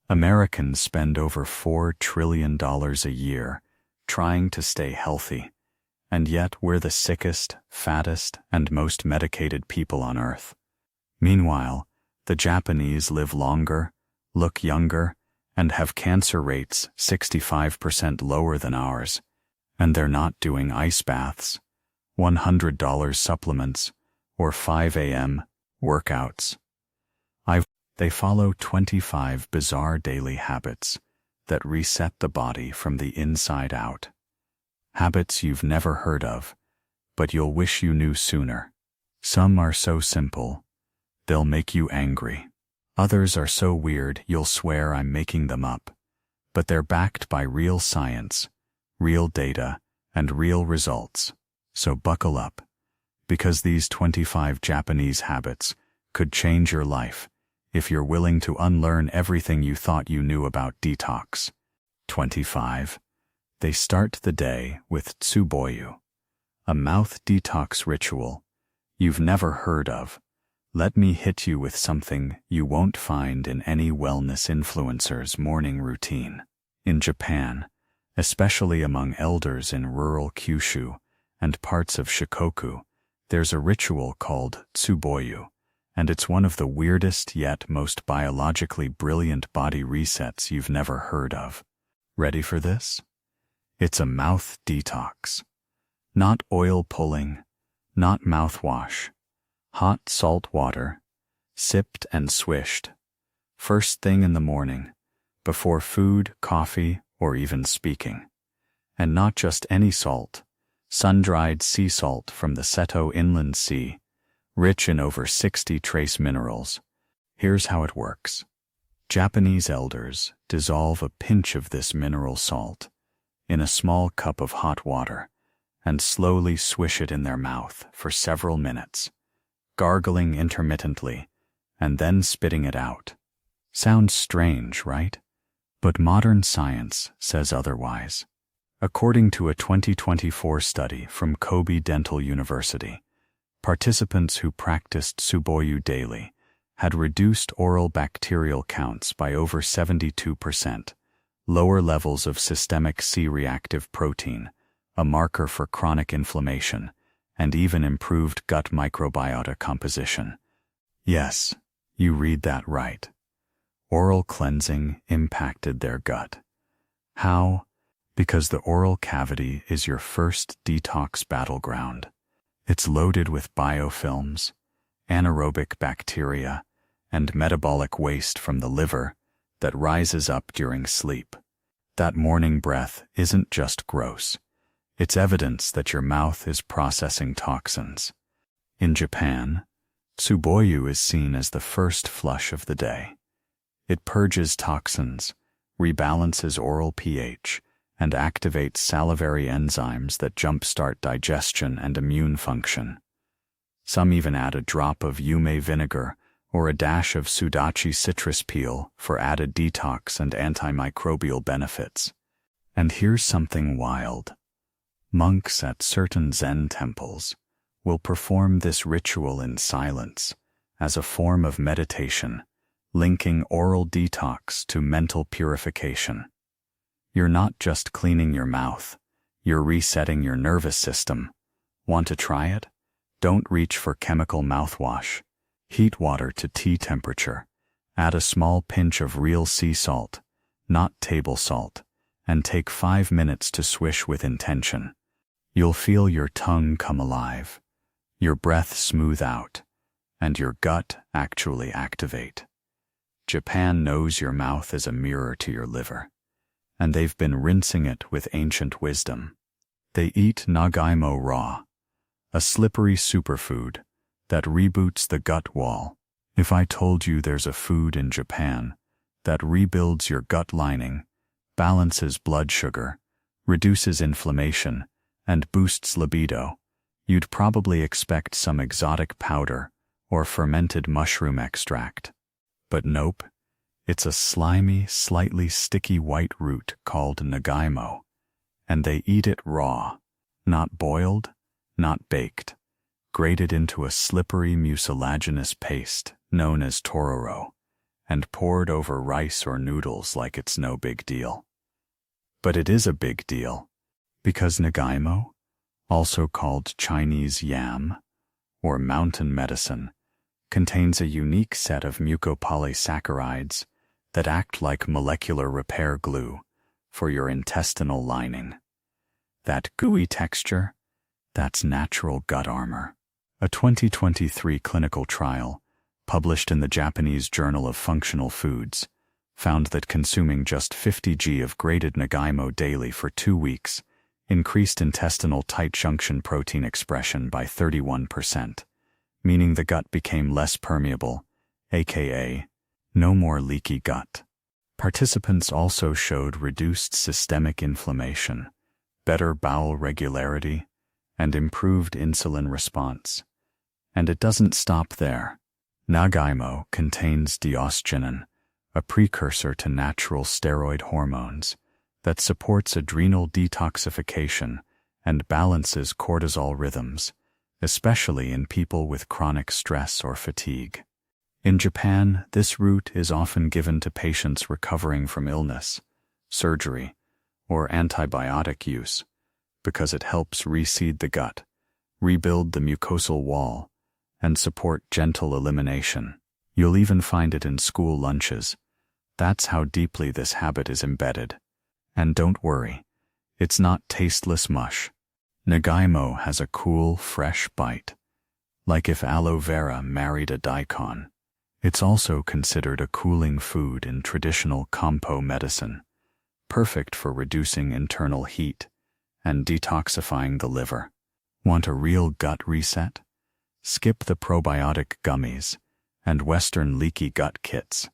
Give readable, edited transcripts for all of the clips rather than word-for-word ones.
Americans spend over $4 trillion a year trying to stay healthy, and yet we're the sickest, fattest, and most medicated people on Earth. Meanwhile, the Japanese live longer, look younger, and have cancer rates 65% lower than ours, and they're not doing ice baths, $100 supplements, or 5 a.m. workouts. They follow 25 bizarre daily habits that reset the body from the inside out. Habits you've never heard of, but you'll wish you knew sooner. Some are so simple, they'll make you angry. Others are so weird you'll swear I'm making them up. But they're backed by real science, real data, and real results. So buckle up, because these 25 Japanese habits could change your life if you're willing to unlearn everything you thought you knew about detox. 25. They start the day with Tsuboyu, a mouth detox ritual you've never heard of. Let me hit you with something you won't find in any wellness influencer's morning routine. In Japan, especially among elders in rural Kyushu and parts of Shikoku, there's a ritual called Tsuboyu, and it's one of the weirdest yet most biologically brilliant body resets you've never heard of. Ready for this? It's a mouth detox. Not oil pulling, not mouthwash. Hot salt water, sipped and swished. First thing in the morning, before food, coffee, or even speaking. And not just any salt, sun-dried sea salt from the Seto Inland Sea, rich in over 60 trace minerals. Here's how it works. Japanese elders dissolve a pinch of this mineral salt in a small cup of hot water and slowly swish it in their mouth for several minutes, gargling intermittently and then spitting it out. Sounds strange, right? But modern science says otherwise. According to a 2024 study from Kobe Dental University, participants who practiced Tsuboyu daily had reduced oral bacterial counts by over 72%, lower levels of systemic C-reactive protein, a marker for chronic inflammation, and even improved gut microbiota composition. Yes, you read that right. Oral cleansing impacted their gut. How? Because the oral cavity is your first detox battleground. It's loaded with biofilms, anaerobic bacteria, and metabolic waste from the liver that rises up during sleep. That morning breath isn't just gross. It's evidence that your mouth is processing toxins. In Japan, Tsuboyu is seen as the first flush of the day. It purges toxins, rebalances oral pH, and activates salivary enzymes that jumpstart digestion and immune function. Some even add a drop of yume vinegar or a dash of sudachi citrus peel for added detox and antimicrobial benefits. And here's something wild. Monks at certain Zen temples will perform this ritual in silence as a form of meditation, linking oral detox to mental purification. You're not just cleaning your mouth, you're resetting your nervous system. Want to try it? Don't reach for chemical mouthwash. Heat water to tea temperature. Add a small pinch of real sea salt, not table salt, and take 5 minutes to swish with intention. You'll feel your tongue come alive, your breath smooth out, and your gut actually activate. Japan knows your mouth is a mirror to your liver, and they've been rinsing it with ancient wisdom. They eat Nagimo raw, a slippery superfood that reboots the gut wall. If I told you there's a food in Japan that rebuilds your gut lining, balances blood sugar, reduces inflammation, and boosts libido, you'd probably expect some exotic powder or fermented mushroom extract. But nope, it's a slimy, slightly sticky white root called Nagimo, and they eat it raw, not boiled, not baked, grated into a slippery mucilaginous paste known as tororo, and poured over rice or noodles like it's no big deal. But it is a big deal, because Nagimo, also called Chinese yam, or mountain medicine, contains a unique set of mucopolysaccharides that act like molecular repair glue for your intestinal lining. That gooey texture, that's natural gut armor. A 2023 clinical trial, published in the Japanese Journal of Functional Foods, found that consuming just 50 g of grated Nagimo daily for 2 weeks increased intestinal tight junction protein expression by 31%, meaning the gut became less permeable, aka no more leaky gut. Participants also showed reduced systemic inflammation, better bowel regularity, and improved insulin response. And it doesn't stop there. Nagimo contains diosgenin, a precursor to natural steroid hormones that supports adrenal detoxification and balances cortisol rhythms, especially in people with chronic stress or fatigue. In Japan, this root is often given to patients recovering from illness, surgery, or antibiotic use because it helps reseed the gut, rebuild the mucosal wall, and support gentle elimination. You'll even find it in school lunches. That's how deeply this habit is embedded. And don't worry, it's not tasteless mush. Nagimo has a cool, fresh bite, like if aloe vera married a daikon. It's also considered a cooling food in traditional Kampo medicine, perfect for reducing internal heat and detoxifying the liver. Want a real gut reset? Skip the probiotic gummies and Western leaky gut kits.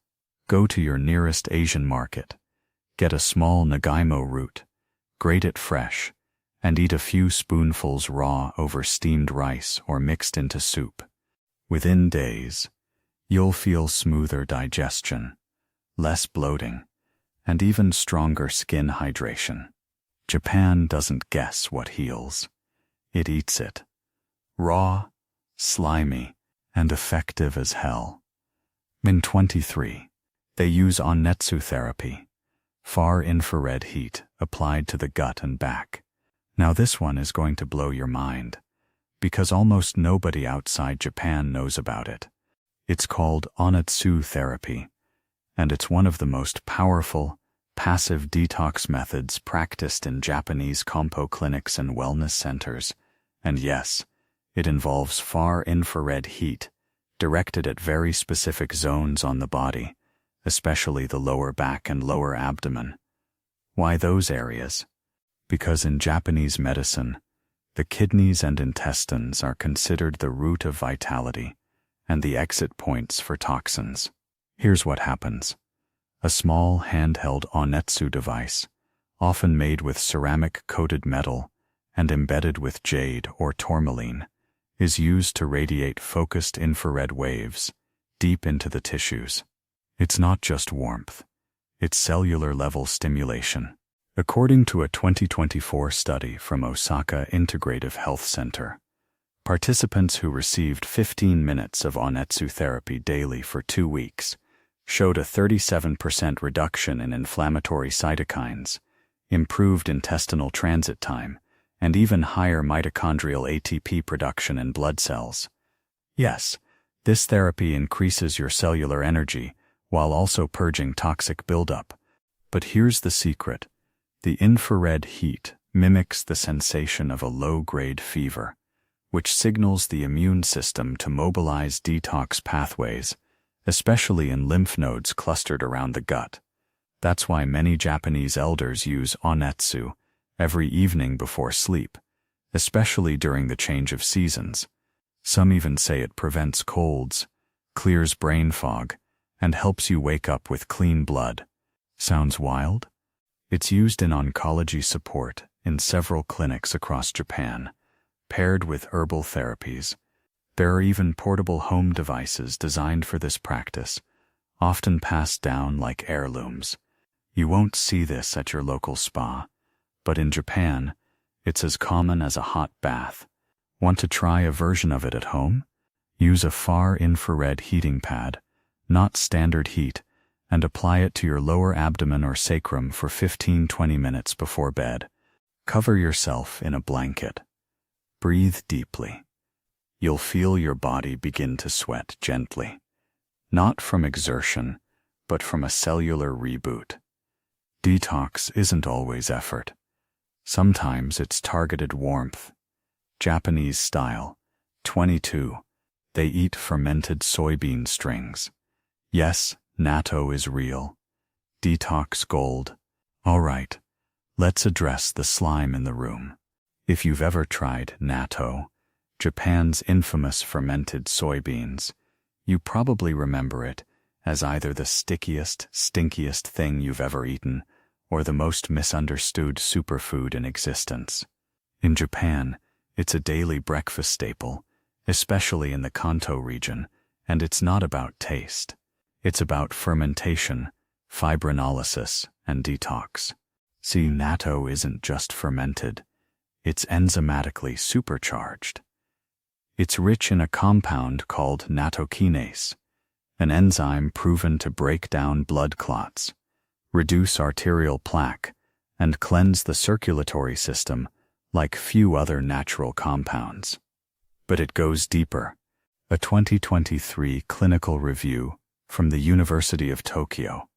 Go to your nearest Asian market, get a small Nagimo root, grate it fresh, and eat a few spoonfuls raw over steamed rice or mixed into soup. Within days, you'll feel smoother digestion, less bloating, and even stronger skin hydration. Japan doesn't guess what heals. It eats it. Raw, slimy, and effective as hell. In 23, they use Onetsu therapy, far infrared heat applied to the gut and back. Now this one is going to blow your mind, because almost nobody outside Japan knows about it. It's called Onetsu therapy, and it's one of the most powerful, passive detox methods practiced in Japanese Kampo clinics and wellness centers. And yes, it involves far infrared heat, directed at very specific zones on the body, especially the lower back and lower abdomen. Why those areas? Because in Japanese medicine, the kidneys and intestines are considered the root of vitality and the exit points for toxins. Here's what happens. A small handheld Onetsu device, often made with ceramic-coated metal and embedded with jade or tourmaline, is used to radiate focused infrared waves deep into the tissues. It's not just warmth, it's cellular-level stimulation. According to a 2024 study from Osaka Integrative Health Center, participants who received 15 minutes of Onetsu therapy daily for 2 weeks showed a 37% reduction in inflammatory cytokines, improved intestinal transit time, and even higher mitochondrial ATP production in blood cells. Yes, this therapy increases your cellular energy while also purging toxic buildup. But here's the secret. The infrared heat mimics the sensation of a low-grade fever, which signals the immune system to mobilize detox pathways, especially in lymph nodes clustered around the gut. That's why many Japanese elders use Onetsu every evening before sleep, especially during the change of seasons. Some even say it prevents colds, clears brain fog, and helps you wake up with clean blood. Sounds wild? It's used in oncology support in several clinics across Japan, paired with herbal therapies. There are even portable home devices designed for this practice, often passed down like heirlooms. You won't see this at your local spa, but in Japan, it's as common as a hot bath. Want to try a version of it at home? Use a far infrared heating pad, not standard heat, and apply it to your lower abdomen or sacrum for 15-20 minutes before bed. Cover yourself in a blanket. Breathe deeply. You'll feel your body begin to sweat gently, not from exertion, but from a cellular reboot. Detox isn't always effort. Sometimes it's targeted warmth. Japanese style. 22. They eat fermented soybean strings. Yes, natto is real. Detox gold. All right, let's address the slime in the room. If you've ever tried natto, Japan's infamous fermented soybeans, you probably remember it as either the stickiest, stinkiest thing you've ever eaten or the most misunderstood superfood in existence. In Japan, it's a daily breakfast staple, especially in the Kanto region, and it's not about taste. It's about fermentation, fibrinolysis, and detox. See, natto isn't just fermented. It's enzymatically supercharged. It's rich in a compound called nattokinase, an enzyme proven to break down blood clots, reduce arterial plaque, and cleanse the circulatory system like few other natural compounds. But it goes deeper. A 2023 clinical review from the University of Tokyo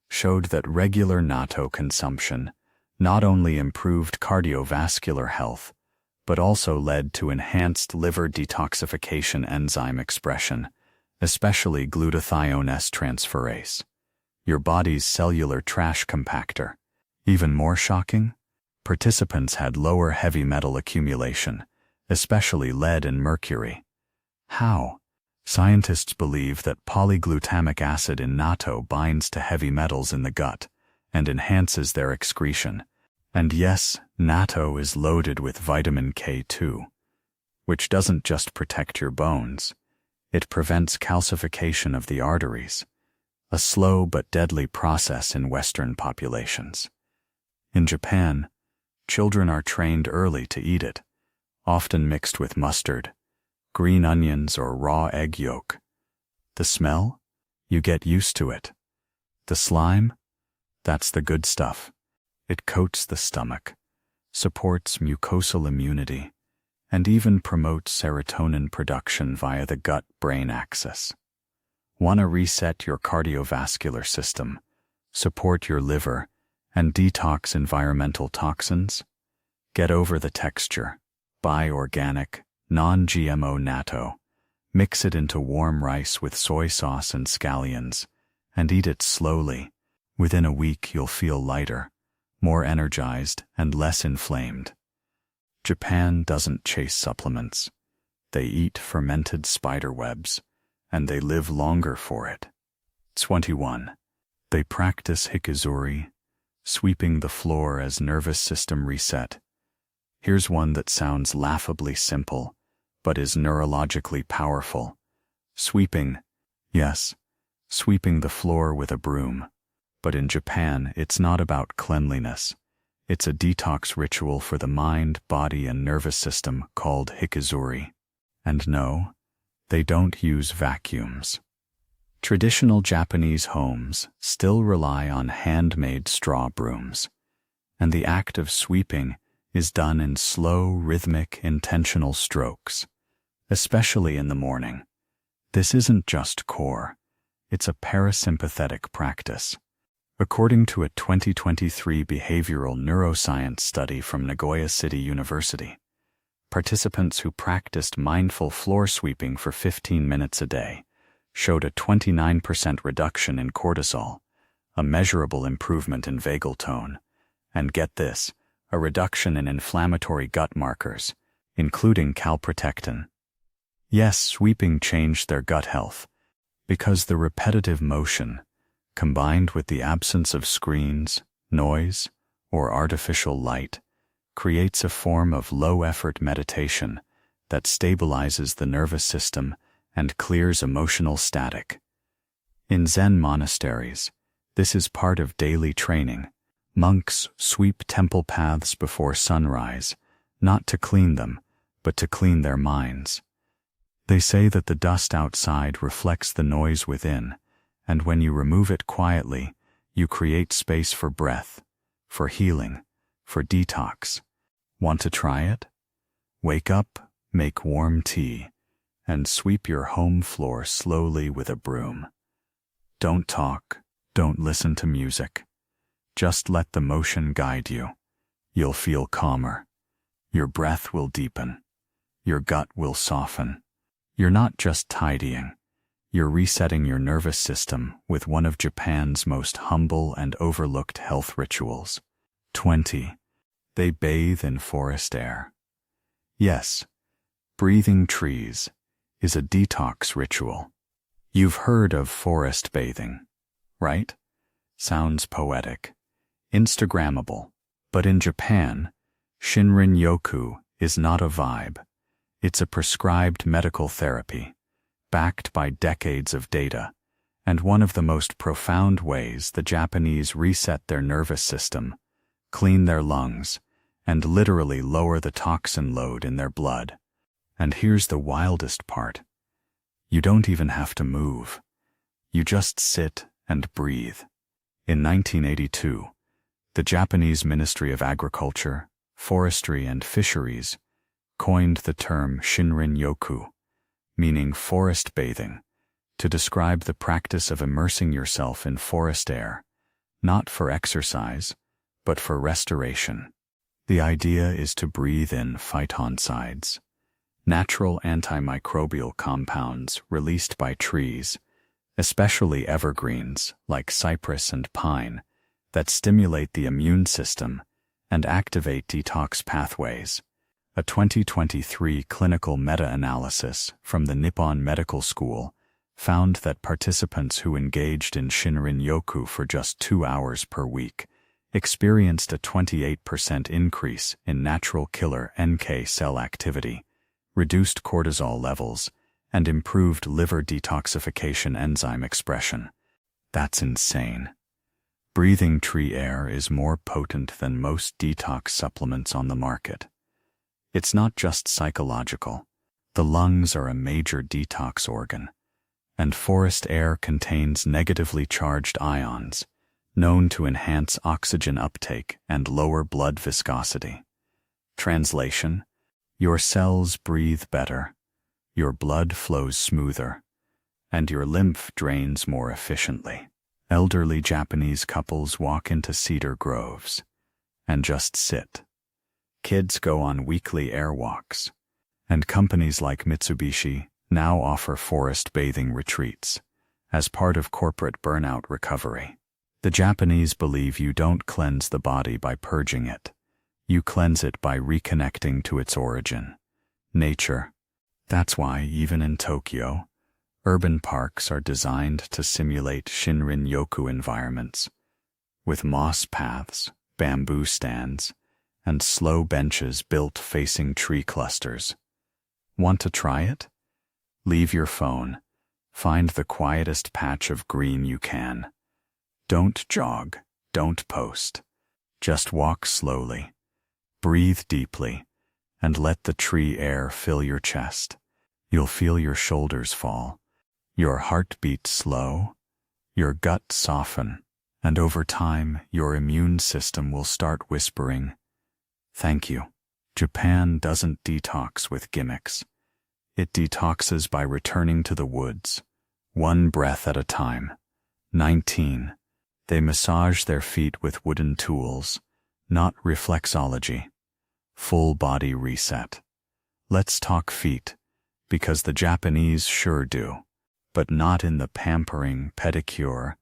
showed that regular natto consumption not only improved cardiovascular health, but also led to enhanced liver detoxification enzyme expression, especially glutathione S-transferase, your body's cellular trash compactor. Even more shocking, participants had lower heavy metal accumulation, especially lead and mercury. How? Scientists believe that polyglutamic acid in natto binds to heavy metals in the gut and enhances their excretion. And yes, natto is loaded with vitamin K2, which doesn't just protect your bones, it prevents calcification of the arteries, a slow but deadly process in Western populations. In Japan, children are trained early to eat it, often mixed with mustard, green onions, or raw egg yolk. The smell? You get used to it. The slime? That's the good stuff. It coats the stomach, supports mucosal immunity, and even promotes serotonin production via the gut-brain axis. Want to reset your cardiovascular system, support your liver, and detox environmental toxins? Get over the texture. Buy organic, non-GMO natto, mix it into warm rice with soy sauce and scallions, and eat it slowly. Within a week you'll feel lighter, more energized, and less inflamed. Japan doesn't chase supplements. They eat fermented spider webs, and they live longer for it. 21. They practice hikizuri, sweeping the floor as nervous system reset. Here's one that sounds laughably simple, but is neurologically powerful. Sweeping. Yes, sweeping the floor with a broom. But in Japan, it's not about cleanliness. It's a detox ritual for the mind, body, and nervous system called hikizuri. And no, they don't use vacuums. Traditional Japanese homes still rely on handmade straw brooms, and the act of sweeping is done in slow, rhythmic, intentional strokes, especially in the morning. This isn't just core, it's a parasympathetic practice. According to a 2023 behavioral neuroscience study from Nagoya City University, participants who practiced mindful floor sweeping for 15 minutes a day showed a 29% reduction in cortisol, a measurable improvement in vagal tone, and get this, a reduction in inflammatory gut markers, including calprotectin. Yes, sweeping changed their gut health, because the repetitive motion, combined with the absence of screens, noise, or artificial light, creates a form of low-effort meditation that stabilizes the nervous system and clears emotional static. In Zen monasteries, this is part of daily training. Monks sweep temple paths before sunrise, not to clean them, but to clean their minds. They say that the dust outside reflects the noise within, And when you remove it quietly, you create space for breath, for healing, for detox. Want to try it? Wake up, make warm tea, and sweep your home floor slowly with a broom. Don't talk, don't listen to music. Just let the motion guide you. You'll feel calmer. Your breath will deepen. Your gut will soften. You're not just tidying. You're resetting your nervous system with one of Japan's most humble and overlooked health rituals. 20. They bathe in forest air. Yes, breathing trees is a detox ritual. You've heard of forest bathing, right? Sounds poetic, Instagrammable. But in Japan, Shinrin yoku is not a vibe. It's a prescribed medical therapy, backed by decades of data, and one of the most profound ways the Japanese reset their nervous system, clean their lungs, and literally lower the toxin load in their blood. And here's the wildest part. You don't even have to move. You just sit and breathe. In 1982, the Japanese Ministry of Agriculture, Forestry and Fisheries coined the term Shinrin yoku, meaning forest bathing, to describe the practice of immersing yourself in forest air, not for exercise, but for restoration. The idea is to breathe in phytoncides, natural antimicrobial compounds released by trees, especially evergreens like cypress and pine, that stimulate the immune system and activate detox pathways. A 2023 clinical meta-analysis from the Nippon Medical School found that participants who engaged in Shinrin yoku for just 2 hours per week experienced a 28% increase in natural killer NK cell activity, reduced cortisol levels, and improved liver detoxification enzyme expression. That's insane. Breathing tree air is more potent than most detox supplements on the market. It's not just psychological. The lungs are a major detox organ, and forest air contains negatively charged ions, known to enhance oxygen uptake and lower blood viscosity. Translation: your cells breathe better, your blood flows smoother, and your lymph drains more efficiently. Elderly Japanese couples walk into cedar groves and just sit. Kids go on weekly air walks, and companies like Mitsubishi now offer forest bathing retreats as part of corporate burnout recovery. The Japanese believe you don't cleanse the body by purging it. You cleanse it by reconnecting to its origin, nature. That's why, even in Tokyo, urban parks are designed to simulate Shinrin yoku environments, with moss paths, bamboo stands, and slow benches built facing tree clusters. Want to try it? Leave your phone. Find the quietest patch of green you can. Don't jog, don't post. Just walk slowly. Breathe deeply, and let the tree air fill your chest. You'll feel your shoulders fall, your heart beat slow, your gut soften, and over time your immune system will start whispering, "Thank you." Japan doesn't detox with gimmicks. It detoxes by returning to the woods, one breath at a time. 19. They massage their feet with wooden tools, not reflexology. Full body reset. Let's talk feet, because the Japanese sure do, but not in the pampering, pedicure,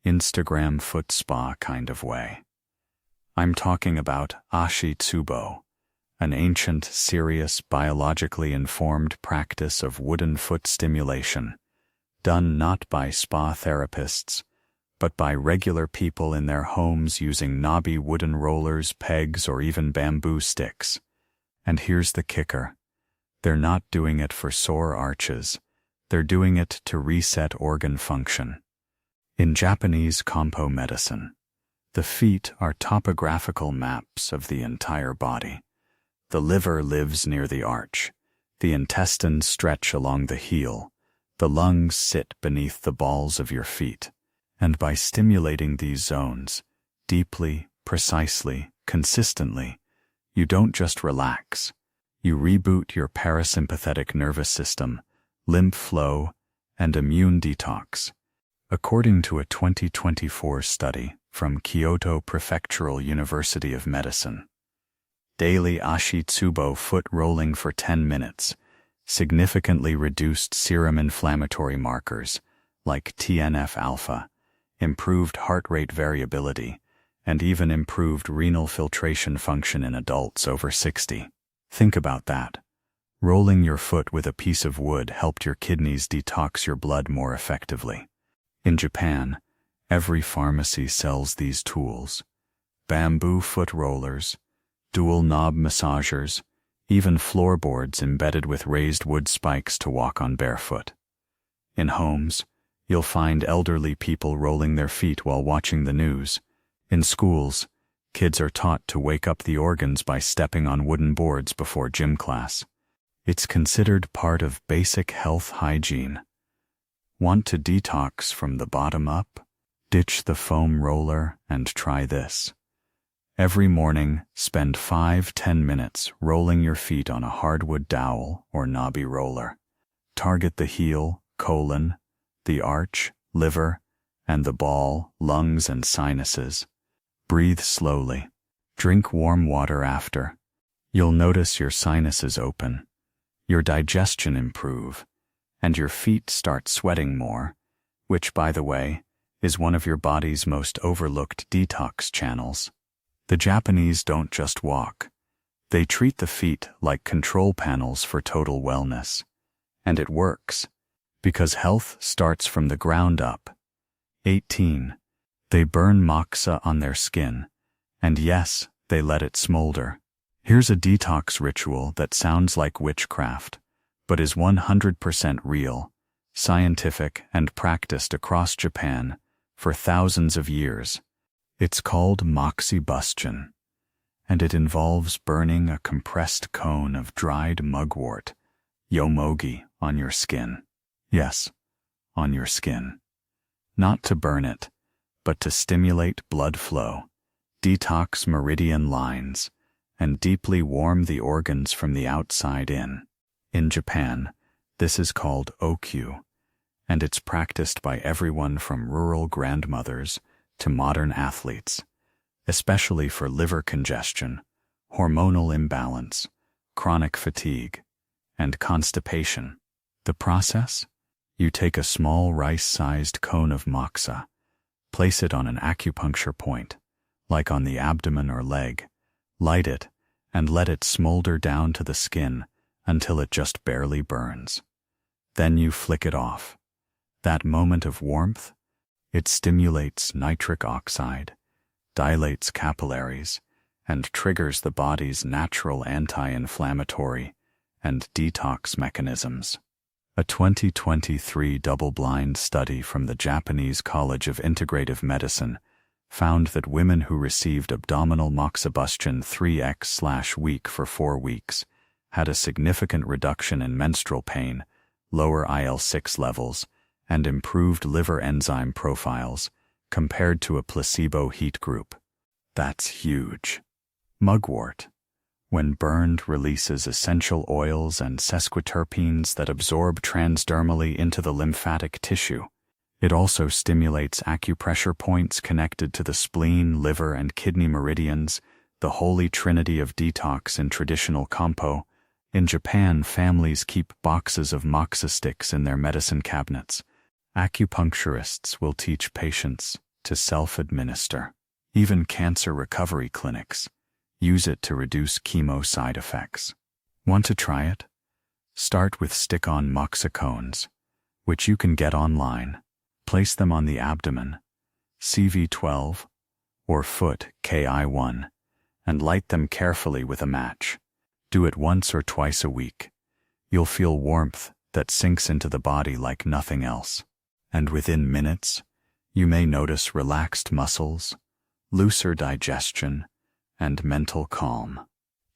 Instagram foot spa kind of way. I'm talking about Ashitsubo, an ancient, serious, biologically informed practice of wooden foot stimulation, done not by spa therapists, but by regular people in their homes using knobby wooden rollers, pegs, or even bamboo sticks. And here's the kicker. They're not doing it for sore arches. They're doing it to reset organ function. In Japanese Kompo medicine, the feet are topographical maps of the entire body. The liver lives near the arch. The intestines stretch along the heel. The lungs sit beneath the balls of your feet, and by stimulating these zones, deeply, precisely, consistently, you don't just relax. You reboot your parasympathetic nervous system, lymph flow, and immune detox. According to a 2024 study from Kyoto Prefectural University of Medicine, daily Ashitsubo foot rolling for 10 minutes significantly reduced serum inflammatory markers like TNF-alpha, improved heart rate variability, and even improved renal filtration function in adults over 60. Think about that. Rolling your foot with a piece of wood helped your kidneys detox your blood more effectively. In Japan, every pharmacy sells these tools: bamboo foot rollers, dual knob massagers, even floorboards embedded with raised wood spikes to walk on barefoot. In homes, you'll find elderly people rolling their feet while watching the news. In schools, kids are taught to wake up the organs by stepping on wooden boards before gym class. It's considered part of basic health hygiene. Want to detox from the bottom up? Ditch the foam roller and try this. Every morning, spend 5-10 minutes rolling your feet on a hardwood dowel or knobby roller. Target the heel, colon, the arch, liver, and the ball, lungs, and sinuses. Breathe slowly. Drink warm water after. You'll notice your sinuses open, your digestion improve, and your feet start sweating more, which, by the way, is one of your body's most overlooked detox channels. The Japanese don't just walk. They treat the feet like control panels for total wellness. And it works, because health starts from the ground up. 18. They burn moxa on their skin, and yes, they let it smolder. Here's a detox ritual that sounds like witchcraft, but is 100% real, scientific, and practiced across Japan for thousands of years. It's called Moxabustion, and it involves burning a compressed cone of dried mugwort, yomogi, on your skin. Yes, on your skin. Not to burn it, but to stimulate blood flow, detox meridian lines, and deeply warm the organs from the outside in. In Japan, this is called okyu, and it's practiced by everyone from rural grandmothers to modern athletes, especially for liver congestion, hormonal imbalance, chronic fatigue, and constipation. The process? You take a small rice-sized cone of moxa, place it on an acupuncture point, like on the abdomen or leg, light it, and let it smolder down to the skin until it just barely burns. Then you flick it off. That moment of warmth, it stimulates nitric oxide, dilates capillaries, and triggers the body's natural anti-inflammatory and detox mechanisms. A 2023 double-blind study from the Japanese College of Integrative Medicine found that women who received abdominal Moxabustion 3x/week for 4 weeks had a significant reduction in menstrual pain, lower IL-6 levels, and improved liver enzyme profiles compared to a placebo heat group. That's huge. Mugwort, when burned, releases essential oils and sesquiterpenes that absorb transdermally into the lymphatic tissue. It also stimulates acupressure points connected to the spleen, liver, and kidney meridians, the holy trinity of detox in traditional Kampo. In Japan, families keep boxes of moxa sticks in their medicine cabinets. Acupuncturists will teach patients to self-administer. Even cancer recovery clinics use it to reduce chemo side effects. Want to try it? Start with stick-on moxa cones, which you can get online. Place them on the abdomen, CV12, or foot, KI1, and light them carefully with a match. Do it once or twice a week. You'll feel warmth that sinks into the body like nothing else. And within minutes, you may notice relaxed muscles, looser digestion, and mental calm.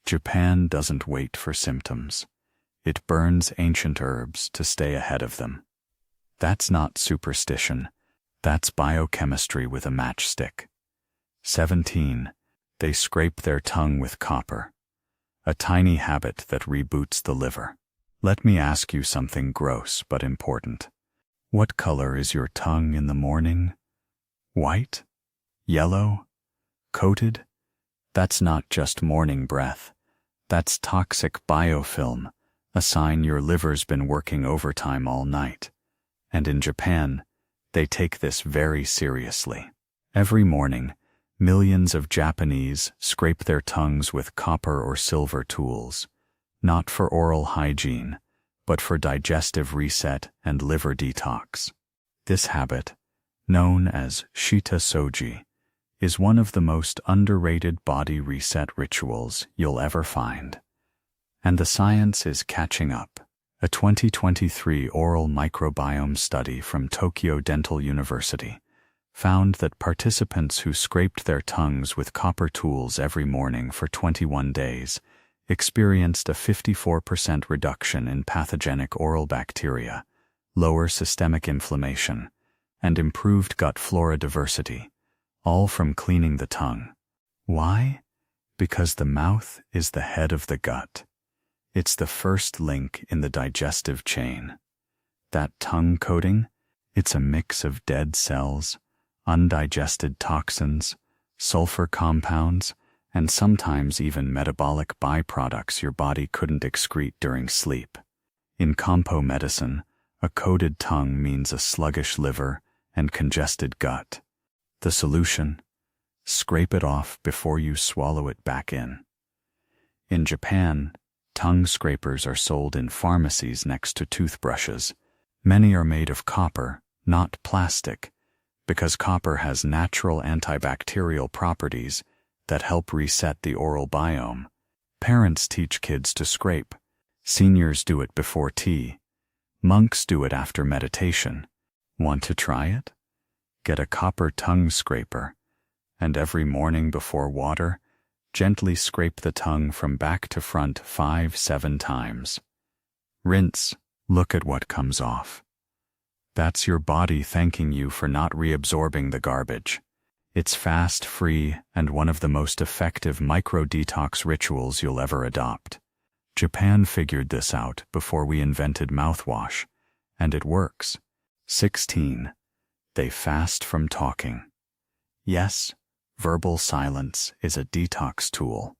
Japan doesn't wait for symptoms. It burns ancient herbs to stay ahead of them. That's not superstition. That's biochemistry with a matchstick. 17. They scrape their tongue with copper. A tiny habit that reboots the liver. Let me ask you something gross but important. What color is your tongue in the morning? White? Yellow? Coated? That's not just morning breath. That's toxic biofilm, a sign your liver's been working overtime all night. And in Japan, they take this very seriously. Every morning, millions of Japanese scrape their tongues with copper or silver tools, not for oral hygiene, but for digestive reset and liver detox. This habit, known as shita soji, is one of the most underrated body reset rituals you'll ever find. And the science is catching up. A 2023 oral microbiome study from Tokyo Dental University found that participants who scraped their tongues with copper tools every morning for 21 days experienced a 54% reduction in pathogenic oral bacteria, lower systemic inflammation, and improved gut flora diversity, all from cleaning the tongue. Why? Because the mouth is the head of the gut. It's the first link in the digestive chain. That tongue coating, it's a mix of dead cells, undigested toxins, sulfur compounds, and sometimes even metabolic byproducts your body couldn't excrete during sleep. In Compo medicine, a coated tongue means a sluggish liver and congested gut. The solution? Scrape it off before you swallow it back in. In Japan, tongue scrapers are sold in pharmacies next to toothbrushes. Many are made of copper, not plastic, because copper has natural antibacterial properties that help reset the oral biome. Parents teach kids to scrape. Seniors do it before tea. Monks do it after meditation. Want to try it? Get a copper tongue scraper, and every morning before water, gently scrape the tongue from back to front 5-7 times. Rinse. Look at what comes off. That's your body thanking you for not reabsorbing the garbage. It's fast, free, and one of the most effective micro-detox rituals you'll ever adopt. Japan figured this out before we invented mouthwash, and it works. 16. They fast from talking. Yes, verbal silence is a detox tool.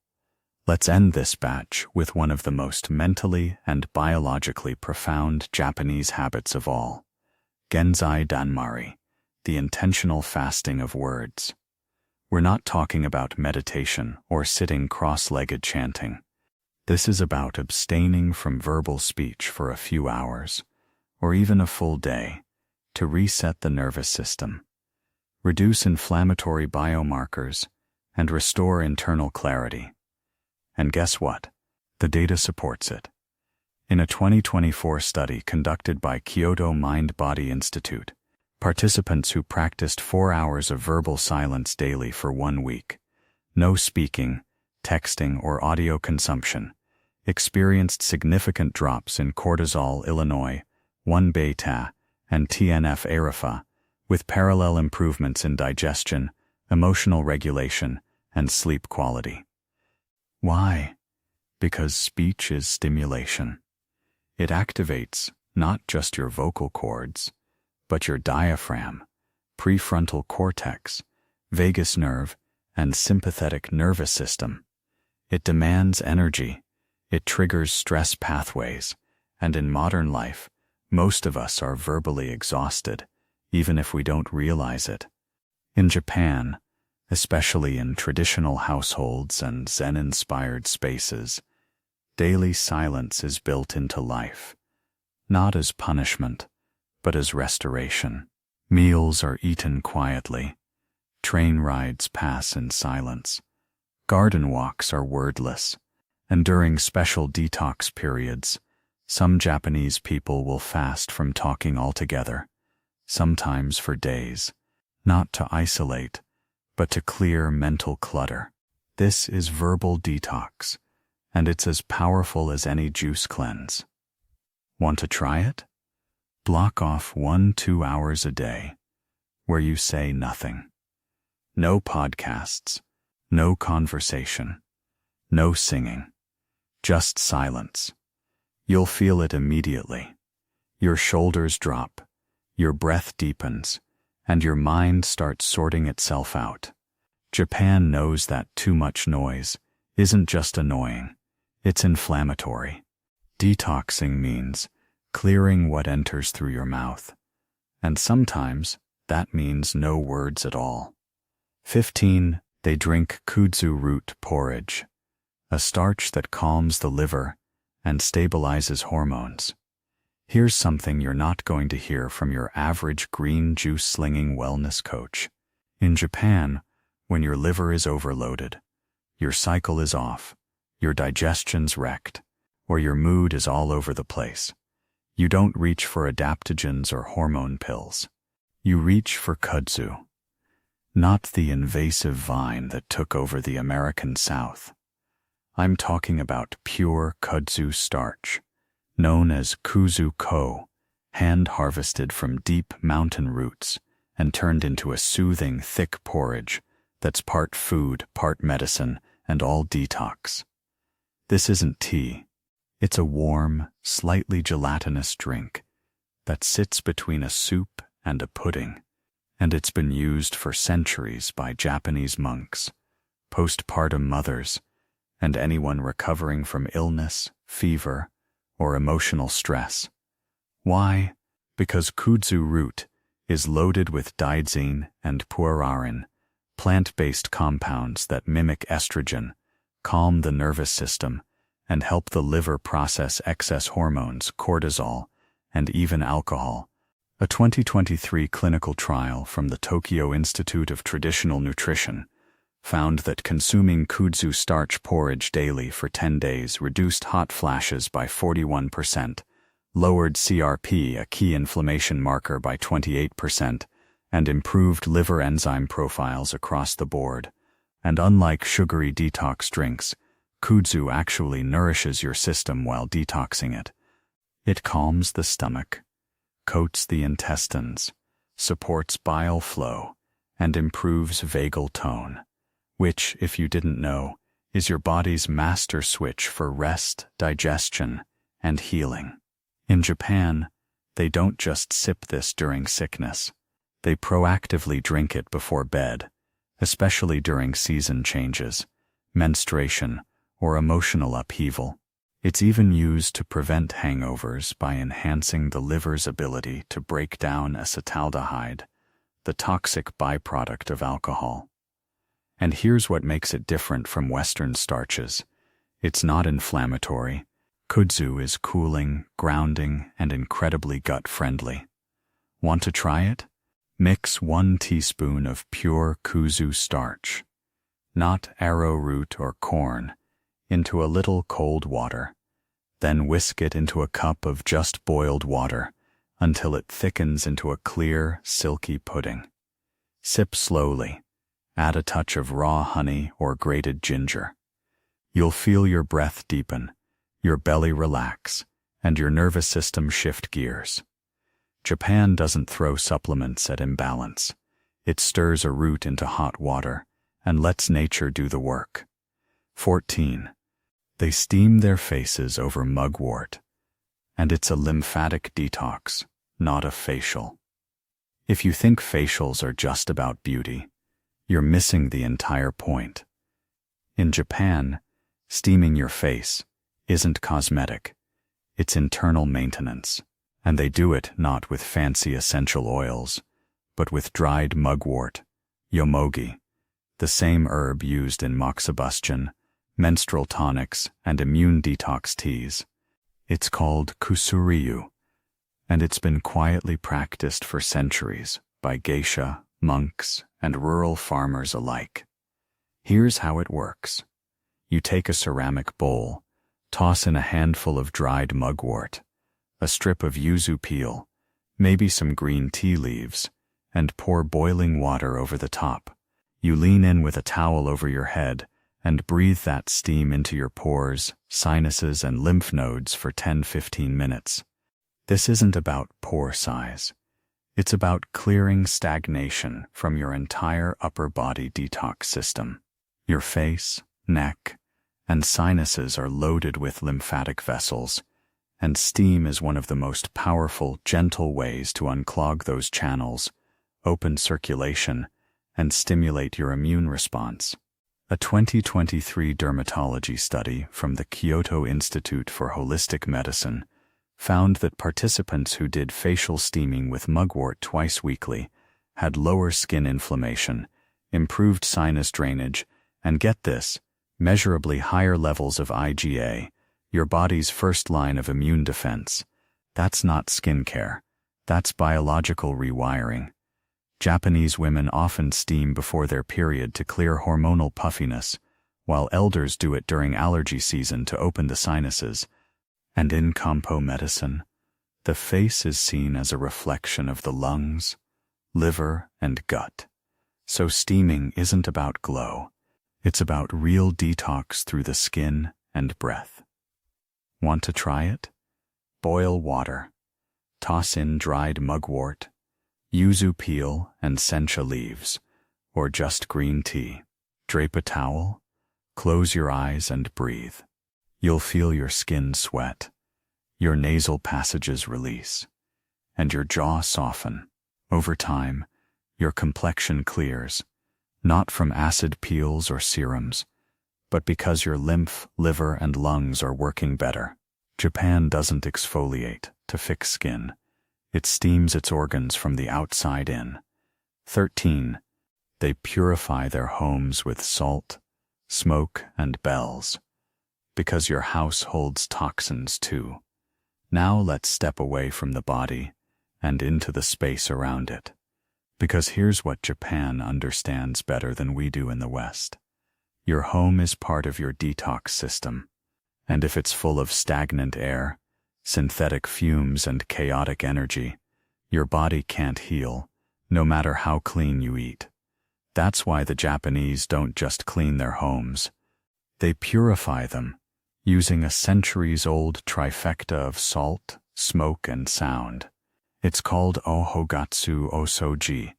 Let's end this batch with one of the most mentally and biologically profound Japanese habits of all. Genzai danmari, the intentional fasting of words. We're not talking about meditation or sitting cross-legged chanting. This is about abstaining from verbal speech for a few hours, or even a full day, to reset the nervous system, reduce inflammatory biomarkers, and restore internal clarity. And guess what? The data supports it. In a 2024 study conducted by Kyoto Mind-Body Institute, participants who practiced 4 hours of verbal silence daily for 1 week, no speaking, texting, or audio consumption, experienced significant drops in cortisol Illinois, 1-beta, and TNF-alpha, with parallel improvements in digestion, emotional regulation, and sleep quality. Why? Because speech is stimulation. It activates not just your vocal cords, but your diaphragm, prefrontal cortex, vagus nerve, and sympathetic nervous system. It demands energy. It triggers stress pathways, and in modern life, most of us are verbally exhausted, even if we don't realize it. In Japan, especially in traditional households and Zen-inspired spaces, daily silence is built into life, not as punishment, but as restoration. Meals are eaten quietly. Train rides pass in silence. Garden walks are wordless. And during special detox periods, some Japanese people will fast from talking altogether, sometimes for days, not to isolate, but to clear mental clutter. This is verbal detox, and it's as powerful as any juice cleanse. Want to try it? Block off 1-2 hours a day where you say nothing. No podcasts, no conversation, no singing, just silence. You'll feel it immediately. Your shoulders drop, your breath deepens, and your mind starts sorting itself out. Japan knows that too much noise isn't just annoying, it's inflammatory. Detoxing means clearing what enters through your mouth, and sometimes that means no words at all. 15. They drink Kudzu root porridge, a starch that calms the liver and stabilizes hormones. Here's something you're not going to hear from your average green juice-slinging wellness coach. In Japan, when your liver is overloaded, your cycle is off, your digestion's wrecked, or your mood is all over the place, you don't reach for adaptogens or hormone pills. You reach for kudzu. Not the invasive vine that took over the American South. I'm talking about pure kudzu starch, known as kuzu-ko, hand-harvested from deep mountain roots and turned into a soothing, thick porridge that's part food, part medicine, and all detox. This isn't tea. It's a warm, slightly gelatinous drink that sits between a soup and a pudding, and it's been used for centuries by Japanese monks, postpartum mothers, and anyone recovering from illness, fever, or emotional stress. Why? Because kudzu root is loaded with daidzein and puerarin, plant-based compounds that mimic estrogen, calm the nervous system, and help the liver process excess hormones, cortisol, and even alcohol. A 2023 clinical trial from the Tokyo Institute of Traditional Nutrition found that consuming kudzu starch porridge daily for 10 days reduced hot flashes by 41%, lowered CRP, a key inflammation marker, by 28%, and improved liver enzyme profiles across the board. And unlike sugary detox drinks, kudzu actually nourishes your system while detoxing it. It calms the stomach, coats the intestines, supports bile flow, and improves vagal tone, which, if you didn't know, is your body's master switch for rest, digestion, and healing. In Japan, they don't just sip this during sickness. They proactively drink it before bed, especially during season changes, menstruation, or emotional upheaval. It's even used to prevent hangovers by enhancing the liver's ability to break down acetaldehyde, the toxic byproduct of alcohol. And here's what makes it different from Western starches. It's not inflammatory. Kudzu is cooling, grounding, and incredibly gut-friendly. Want to try it? Mix 1 teaspoon of pure kudzu starch, not arrowroot or corn, into a little cold water. Then whisk it into a cup of just boiled water until it thickens into a clear, silky pudding. Sip slowly. Add a touch of raw honey or grated ginger. You'll feel your breath deepen, your belly relax, and your nervous system shift gears. Japan doesn't throw supplements at imbalance. It stirs a root into hot water and lets nature do the work. 14. They steam their faces over mugwort, and it's a lymphatic detox, not a facial. If you think facials are just about beauty, you're missing the entire point. In Japan, steaming your face isn't cosmetic, it's internal maintenance, and they do it not with fancy essential oils, but with dried mugwort, yomogi, the same herb used in Moxabustion, menstrual tonics, and immune detox teas. It's called kusuryu, and it's been quietly practiced for centuries by geisha, monks, and rural farmers alike. Here's how it works. You take a ceramic bowl, toss in a handful of dried mugwort, a strip of yuzu peel, maybe some green tea leaves, and pour boiling water over the top. You lean in with a towel over your head and breathe that steam into your pores, sinuses, and lymph nodes for 10-15 minutes. This isn't about pore size. It's about clearing stagnation from your entire upper body detox system. Your face, neck, and sinuses are loaded with lymphatic vessels, and steam is one of the most powerful, gentle ways to unclog those channels, open circulation, and stimulate your immune response. A 2023 dermatology study from the Kyoto Institute for Holistic Medicine found that participants who did facial steaming with mugwort twice weekly had lower skin inflammation, improved sinus drainage, and get this, measurably higher levels of IgA, your body's first line of immune defense. That's not skincare. That's biological rewiring. Japanese women often steam before their period to clear hormonal puffiness, while elders do it during allergy season to open the sinuses. And in Kampo medicine, the face is seen as a reflection of the lungs, liver, and gut. So steaming isn't about glow. It's about real detox through the skin and breath. Want to try it? Boil water. Toss in dried mugwort, yuzu peel, and sencha leaves, or just green tea. Drape a towel, close your eyes, and breathe. You'll feel your skin sweat, your nasal passages release, and your jaw soften. Over time, your complexion clears, not from acid peels or serums, but because your lymph, liver, and lungs are working better. Japan doesn't exfoliate to fix skin. It steams its organs from the outside in. 13. They purify their homes with salt, smoke, and bells, because your house holds toxins too. Now let's step away from the body and into the space around it. Because here's what Japan understands better than we do in the West. Your home is part of your detox system, and if it's full of stagnant air, synthetic fumes, and chaotic energy, your body can't heal, no matter how clean you eat. That's why the Japanese don't just clean their homes. They purify them, using a centuries-old trifecta of salt, smoke, and sound. It's called Ohogatsu Osoji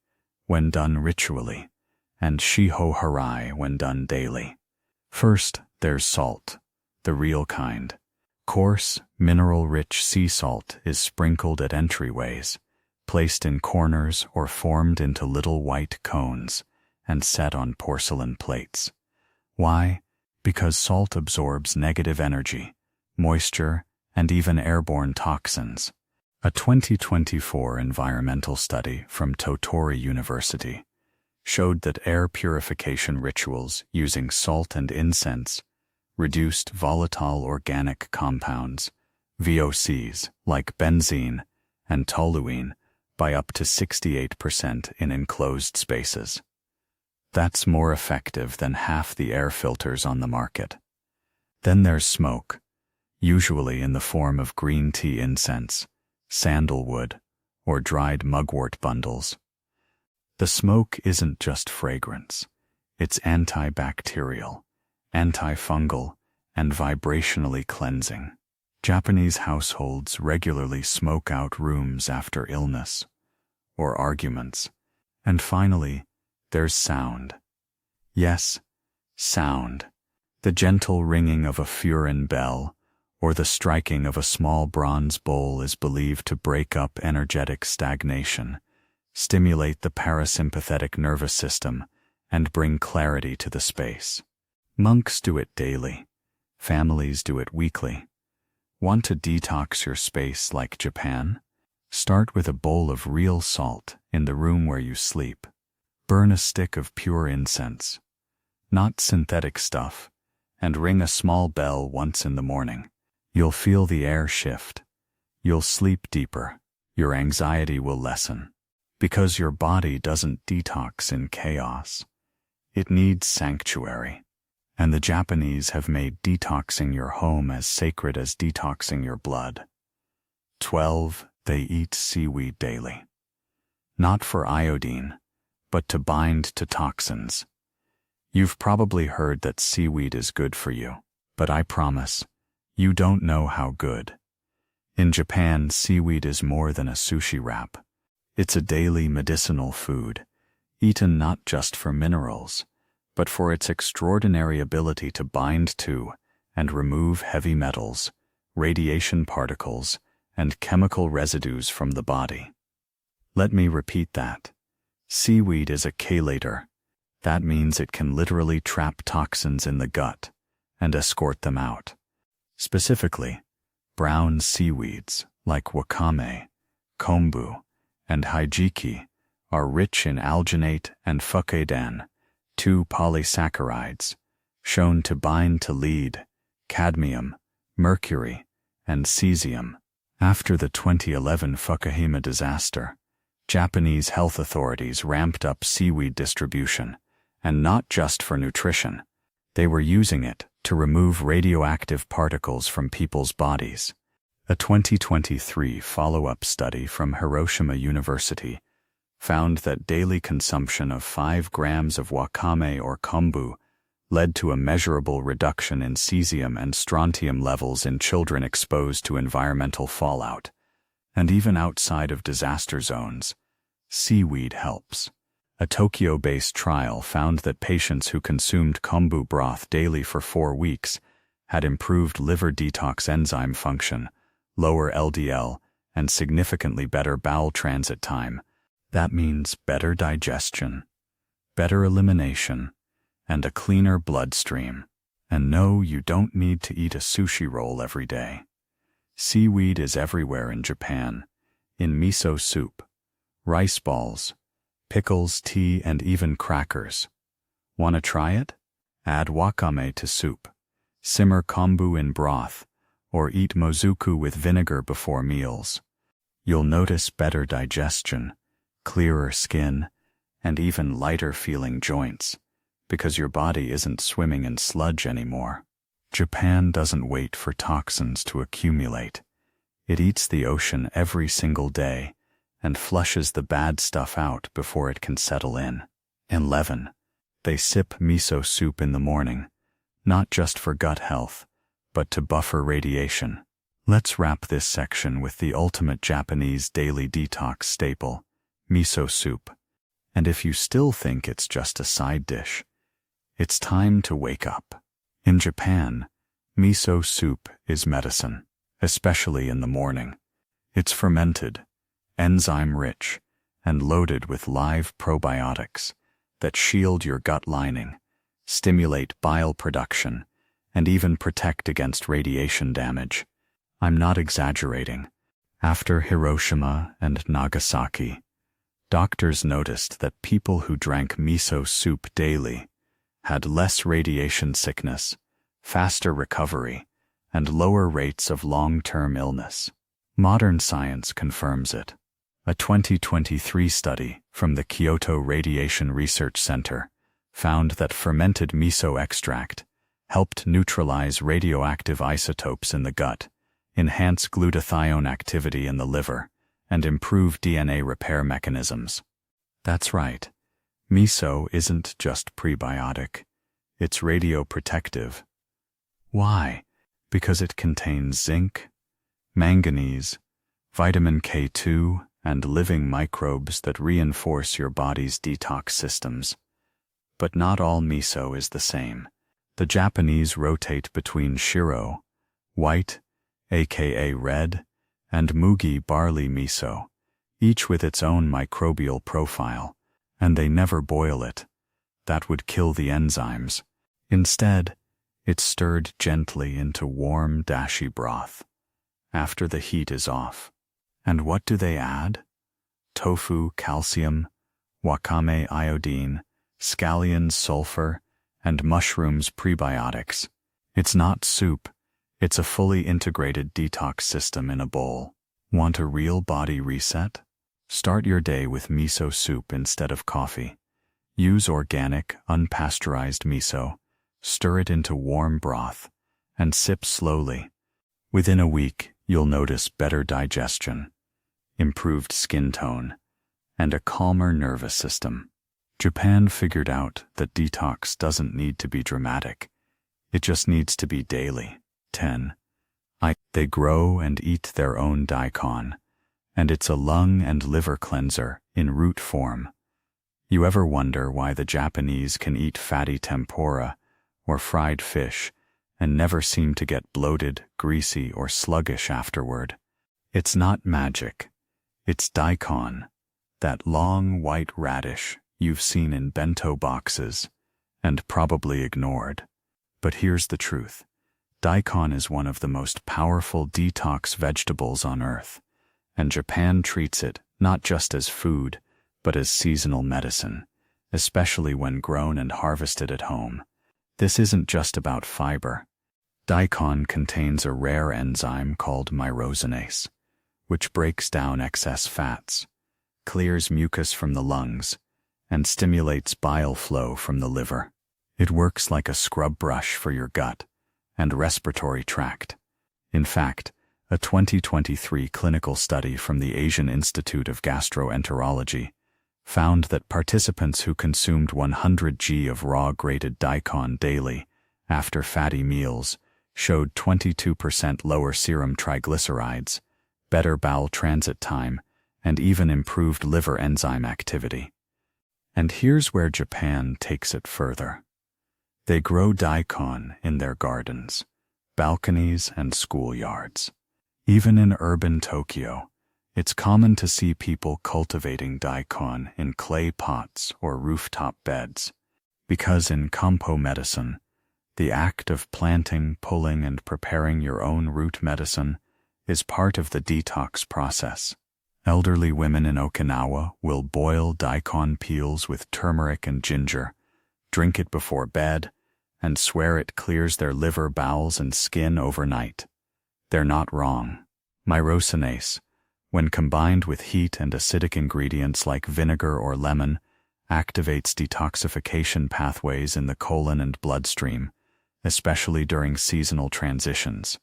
when done ritually, and Shiho Harai when done daily. First, there's salt, the real kind. Coarse, mineral-rich sea salt is sprinkled at entryways, placed in corners or formed into little white cones, and set on porcelain plates. Why? Because salt absorbs negative energy, moisture, and even airborne toxins. A 2024 environmental study from Tottori University showed that air purification rituals using salt and incense reduced volatile organic compounds, VOCs, like benzene and toluene by up to 68% in enclosed spaces. That's more effective than half the air filters on the market. Then there's smoke, usually in the form of green tea incense, sandalwood, or dried mugwort bundles. The smoke isn't just fragrance. It's antibacterial, antifungal, and vibrationally cleansing. Japanese households regularly smoke out rooms after illness or arguments. And finally, there's sound. Yes, sound. The gentle ringing of a furin bell or the striking of a small bronze bowl is believed to break up energetic stagnation, stimulate the parasympathetic nervous system, and bring clarity to the space. Monks do it daily. Families do it weekly. Want to detox your space like Japan? Start with a bowl of real salt in the room where you sleep. Burn a stick of pure incense, not synthetic stuff, and ring a small bell once in the morning. You'll feel the air shift. You'll sleep deeper. Your anxiety will lessen. Because your body doesn't detox in chaos. It needs sanctuary. And the Japanese have made detoxing your home as sacred as detoxing your blood. 12. They eat seaweed daily. Not for iodine, but to bind to toxins. You've probably heard that seaweed is good for you, but I promise, you don't know how good. In Japan, seaweed is more than a sushi wrap. It's a daily medicinal food, eaten not just for minerals, but for its extraordinary ability to bind to and remove heavy metals, radiation particles, and chemical residues from the body. Let me repeat that. Seaweed is a chelator. That means it can literally trap toxins in the gut and escort them out. Specifically, brown seaweeds like wakame, kombu, and hijiki are rich in alginate and fukedan, two polysaccharides, shown to bind to lead, cadmium, mercury, and cesium. After the 2011 Fukushima disaster, Japanese health authorities ramped up seaweed distribution, and not just for nutrition. They were using it to remove radioactive particles from people's bodies. A 2023 follow-up study from Hiroshima University found that daily consumption of 5 grams of wakame or kombu led to a measurable reduction in cesium and strontium levels in children exposed to environmental fallout. And even outside of disaster zones, seaweed helps. A Tokyo-based trial found that patients who consumed kombu broth daily for 4 weeks had improved liver detox enzyme function, lower LDL, and significantly better bowel transit time. That means better digestion, better elimination, and a cleaner bloodstream. And no, you don't need to eat a sushi roll every day. Seaweed is everywhere in Japan, in miso soup, rice balls, pickles, tea, and even crackers. Want to try it? Add wakame to soup, simmer kombu in broth, or eat mozuku with vinegar before meals. You'll notice better digestion, clearer skin, and even lighter feeling joints, because your body isn't swimming in sludge anymore. Japan doesn't wait for toxins to accumulate. It eats the ocean every single day and flushes the bad stuff out before it can settle in. 11. They sip miso soup in the morning, not just for gut health, but to buffer radiation. Let's wrap this section with the ultimate Japanese daily detox staple, miso soup. And if you still think it's just a side dish, it's time to wake up. In Japan, miso soup is medicine, especially in the morning. It's fermented, enzyme-rich, and loaded with live probiotics that shield your gut lining, stimulate bile production, and even protect against radiation damage. I'm not exaggerating. After Hiroshima and Nagasaki, doctors noticed that people who drank miso soup daily had less radiation sickness, faster recovery, and lower rates of long-term illness. Modern science confirms it. A 2023 study from the Kyoto Radiation Research Center found that fermented miso extract helped neutralize radioactive isotopes in the gut, enhance glutathione activity in the liver, and improve DNA repair mechanisms. That's right. Miso isn't just prebiotic, it's radioprotective. Why? Because it contains zinc, manganese, vitamin K2, and living microbes that reinforce your body's detox systems. But not all miso is the same. The Japanese rotate between shiro, white, aka red, and mugi barley miso, each with its own microbial profile, and they never boil it. That would kill the enzymes. Instead, it's stirred gently into warm, dashi broth after the heat is off. And what do they add? Tofu, calcium, wakame, iodine, scallions, sulfur, and mushrooms, prebiotics. It's not soup. It's a fully integrated detox system in a bowl. Want a real body reset? Start your day with miso soup instead of coffee. Use organic, unpasteurized miso, stir it into warm broth, and sip slowly. Within a week, you'll notice better digestion, improved skin tone, and a calmer nervous system. Japan figured out that detox doesn't need to be dramatic. It just needs to be daily. 10. They grow and eat their own daikon, and it's a lung and liver cleanser in root form. You ever wonder why the Japanese can eat fatty tempura or fried fish and never seem to get bloated, greasy, or sluggish afterward? It's not magic. It's daikon, that long white radish you've seen in bento boxes and probably ignored. But here's the truth. Daikon is one of the most powerful detox vegetables on earth, and Japan treats it not just as food, but as seasonal medicine, especially when grown and harvested at home. This isn't just about fiber. Daikon contains a rare enzyme called myrosinase, which breaks down excess fats, clears mucus from the lungs, and stimulates bile flow from the liver. It works like a scrub brush for your gut and respiratory tract. In fact, a 2023 clinical study from the Asian Institute of Gastroenterology found that participants who consumed 100 g of raw grated daikon daily after fatty meals showed 22% lower serum triglycerides, better bowel transit time, and even improved liver enzyme activity. And here's where Japan takes it further. They grow daikon in their gardens, balconies, and schoolyards. Even in urban Tokyo, it's common to see people cultivating daikon in clay pots or rooftop beds, because in Kampo medicine, the act of planting, pulling, and preparing your own root medicine is part of the detox process. Elderly women in Okinawa will boil daikon peels with turmeric and ginger, drink it before bed, and swear it clears their liver, bowels, and skin overnight. They're not wrong. Myrosinase, when combined with heat and acidic ingredients like vinegar or lemon, activates detoxification pathways in the colon and bloodstream, especially during seasonal transitions.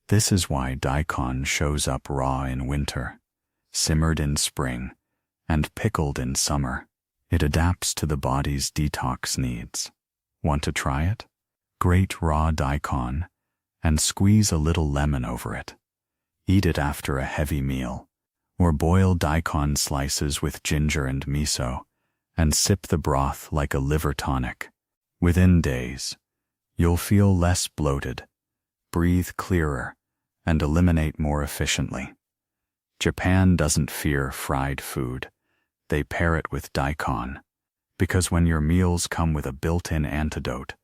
This is why daikon shows up raw in winter, simmered in spring, and pickled in summer. It adapts to the body's detox needs. Want to try it? Grate raw daikon and squeeze a little lemon over it. Eat it after a heavy meal, or boil daikon slices with ginger and miso and sip the broth like a liver tonic. Within days, you'll feel less bloated, breathe clearer, and eliminate more efficiently. Japan doesn't fear fried food. They pair it with daikon, because when your meals come with a built-in antidote,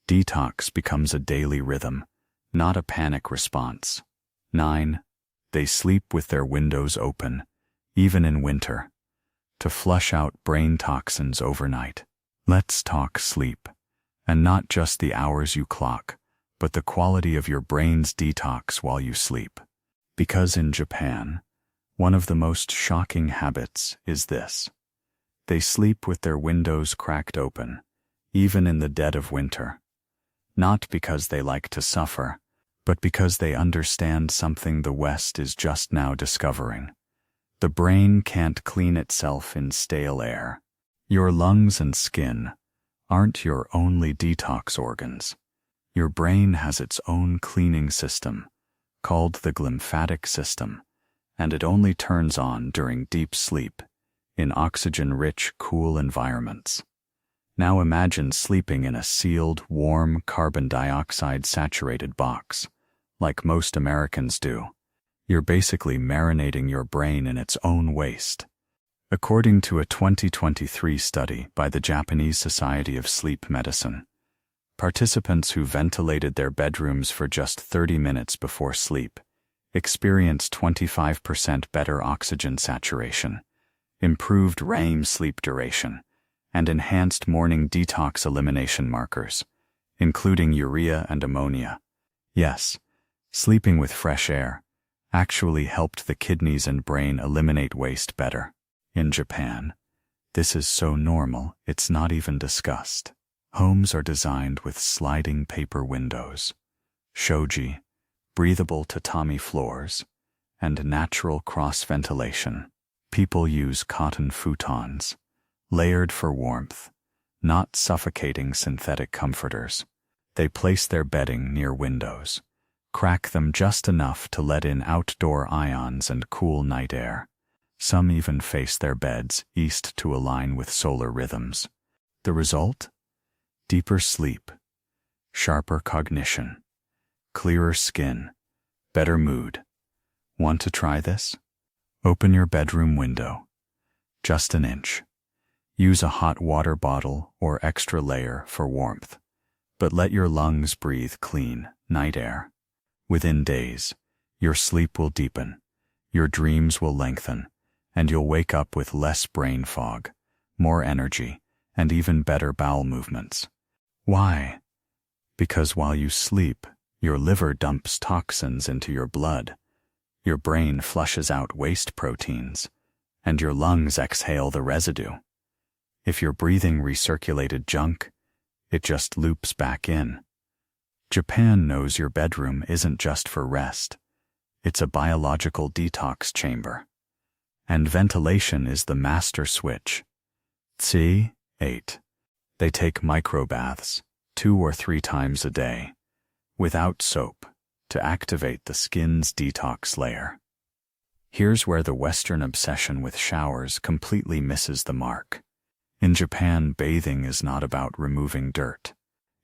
detox becomes a daily rhythm, not a panic response. 9. They sleep with their windows open, even in winter, to flush out brain toxins overnight. Let's talk sleep, and not just the hours you clock, but the quality of your brain's detox while you sleep. Because in Japan, one of the most shocking habits is this. They sleep with their windows cracked open, even in the dead of winter. Not because they like to suffer, but because they understand something the West is just now discovering. The brain can't clean itself in stale air. Your lungs and skin aren't your only detox organs. Your brain has its own cleaning system, called the glymphatic system, and it only turns on during deep sleep, in oxygen-rich, cool environments. Now imagine sleeping in a sealed, warm, carbon dioxide-saturated box, like most Americans do. You're basically marinating your brain in its own waste. According to a 2023 study by the Japanese Society of Sleep Medicine, participants who ventilated their bedrooms for just 30 minutes before sleep experienced 25% better oxygen saturation, improved REM sleep duration, and enhanced morning detox elimination markers, including urea and ammonia. Yes, sleeping with fresh air actually helped the kidneys and brain eliminate waste better. In Japan, this is so normal it's not even discussed. Homes are designed with sliding paper windows, shoji, breathable tatami floors, and natural cross-ventilation. People use cotton futons, layered for warmth, not suffocating synthetic comforters. They place their bedding near windows, Crack them just enough to let in outdoor ions and cool night air. Some even face their beds east to align with solar rhythms. The result? Deeper sleep, sharper cognition, clearer skin, better mood. Want to try this? Open your bedroom window. Just an inch. Use a hot water bottle or extra layer for warmth. But let your lungs breathe clean, night air. Within days, your sleep will deepen, your dreams will lengthen, and you'll wake up with less brain fog, more energy, and even better bowel movements. Why? Because while you sleep, your liver dumps toxins into your blood, your brain flushes out waste proteins, and your lungs exhale the residue. If you're breathing recirculated junk, it just loops back in. Japan knows your bedroom isn't just for rest. It's a biological detox chamber. And ventilation is the master switch. See? 8. They take microbaths 2 or 3 times a day, without soap, to activate the skin's detox layer. Here's where the Western obsession with showers completely misses the mark. In Japan, bathing is not about removing dirt.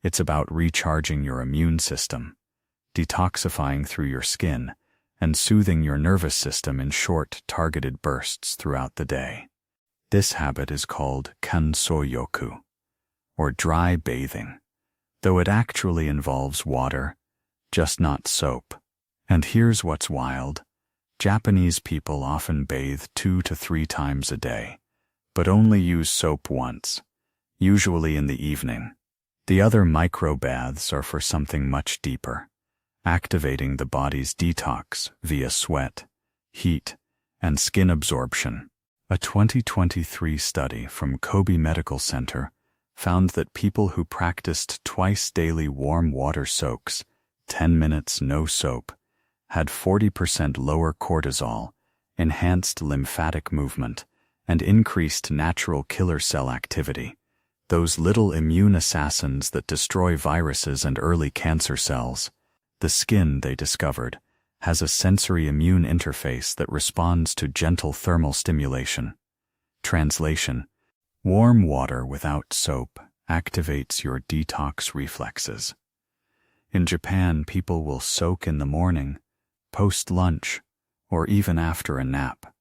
It's about recharging your immune system, detoxifying through your skin, and soothing your nervous system in short, targeted bursts throughout the day. This habit is called kanso yoku, or dry bathing, though it actually involves water, just not soap. And here's what's wild. Japanese people often bathe 2 to 3 times a day, but only use soap once, usually in the evening. The other microbaths are for something much deeper, activating the body's detox via sweat, heat, and skin absorption. A 2023 study from Kobe Medical Center found that people who practiced twice daily warm water soaks, 10 minutes no soap, had 40% lower cortisol, enhanced lymphatic movement, and increased natural killer cell activity, those little immune assassins that destroy viruses and early cancer cells. The skin, they discovered, has a sensory immune interface that responds to gentle thermal stimulation. Translation: warm water without soap activates your detox reflexes. In Japan, people will soak in the morning, post-lunch, or even after a nap.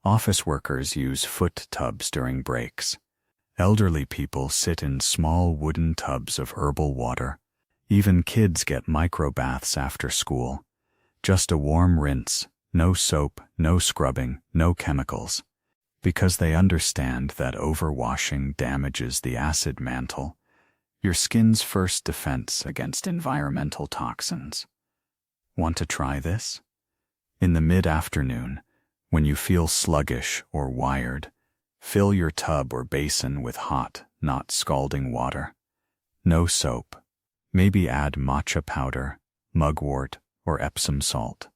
Office workers use foot tubs during breaks. Elderly people sit in small wooden tubs of herbal water. Even kids get microbaths after school. Just a warm rinse, no soap, no scrubbing, no chemicals. Because they understand that overwashing damages the acid mantle, your skin's first defense against environmental toxins. Want to try this? In the mid-afternoon, when you feel sluggish or wired, fill your tub or basin with hot, not scalding water. No soap. Maybe add matcha powder, mugwort, or Epsom salt.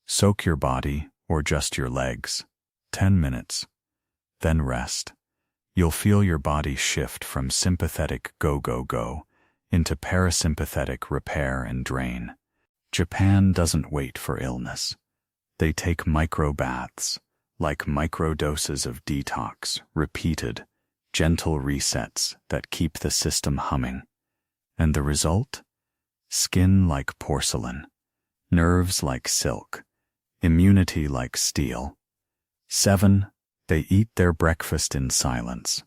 Soak your body, or just your legs, 10 minutes. Then rest. You'll feel your body shift from sympathetic go into parasympathetic repair and drain. Japan doesn't wait for illness. They take microbaths, like microdoses of detox, repeated, gentle resets that keep the system humming. And the result? Skin like porcelain, nerves like silk, immunity like steel. 7. They eat their breakfast in silence,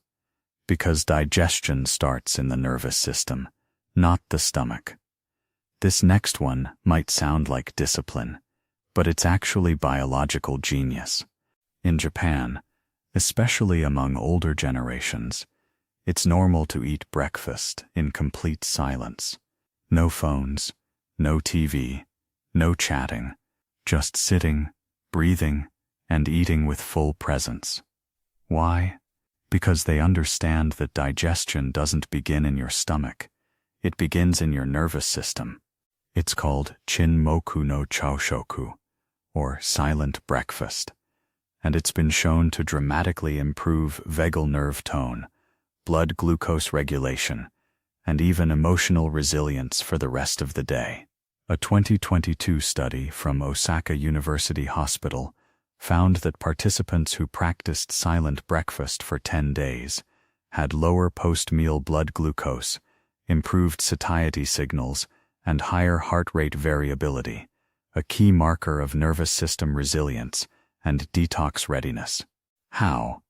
because digestion starts in the nervous system, not the stomach. This next one might sound like discipline, but it's actually biological genius. In Japan, especially among older generations, it's normal to eat breakfast in complete silence. No phones, no TV, no chatting, just sitting, breathing, and eating with full presence. Why? Because they understand that digestion doesn't begin in your stomach. It begins in your nervous system. It's called Chinmoku no Choshoku, or silent breakfast, and it's been shown to dramatically improve vagal nerve tone, blood glucose regulation, and even emotional resilience for the rest of the day. A 2022 study from Osaka University Hospital found that participants who practiced silent breakfast for 10 days had lower post-meal blood glucose, improved satiety signals, and higher heart rate variability, a key marker of nervous system resilience and detox readiness. How?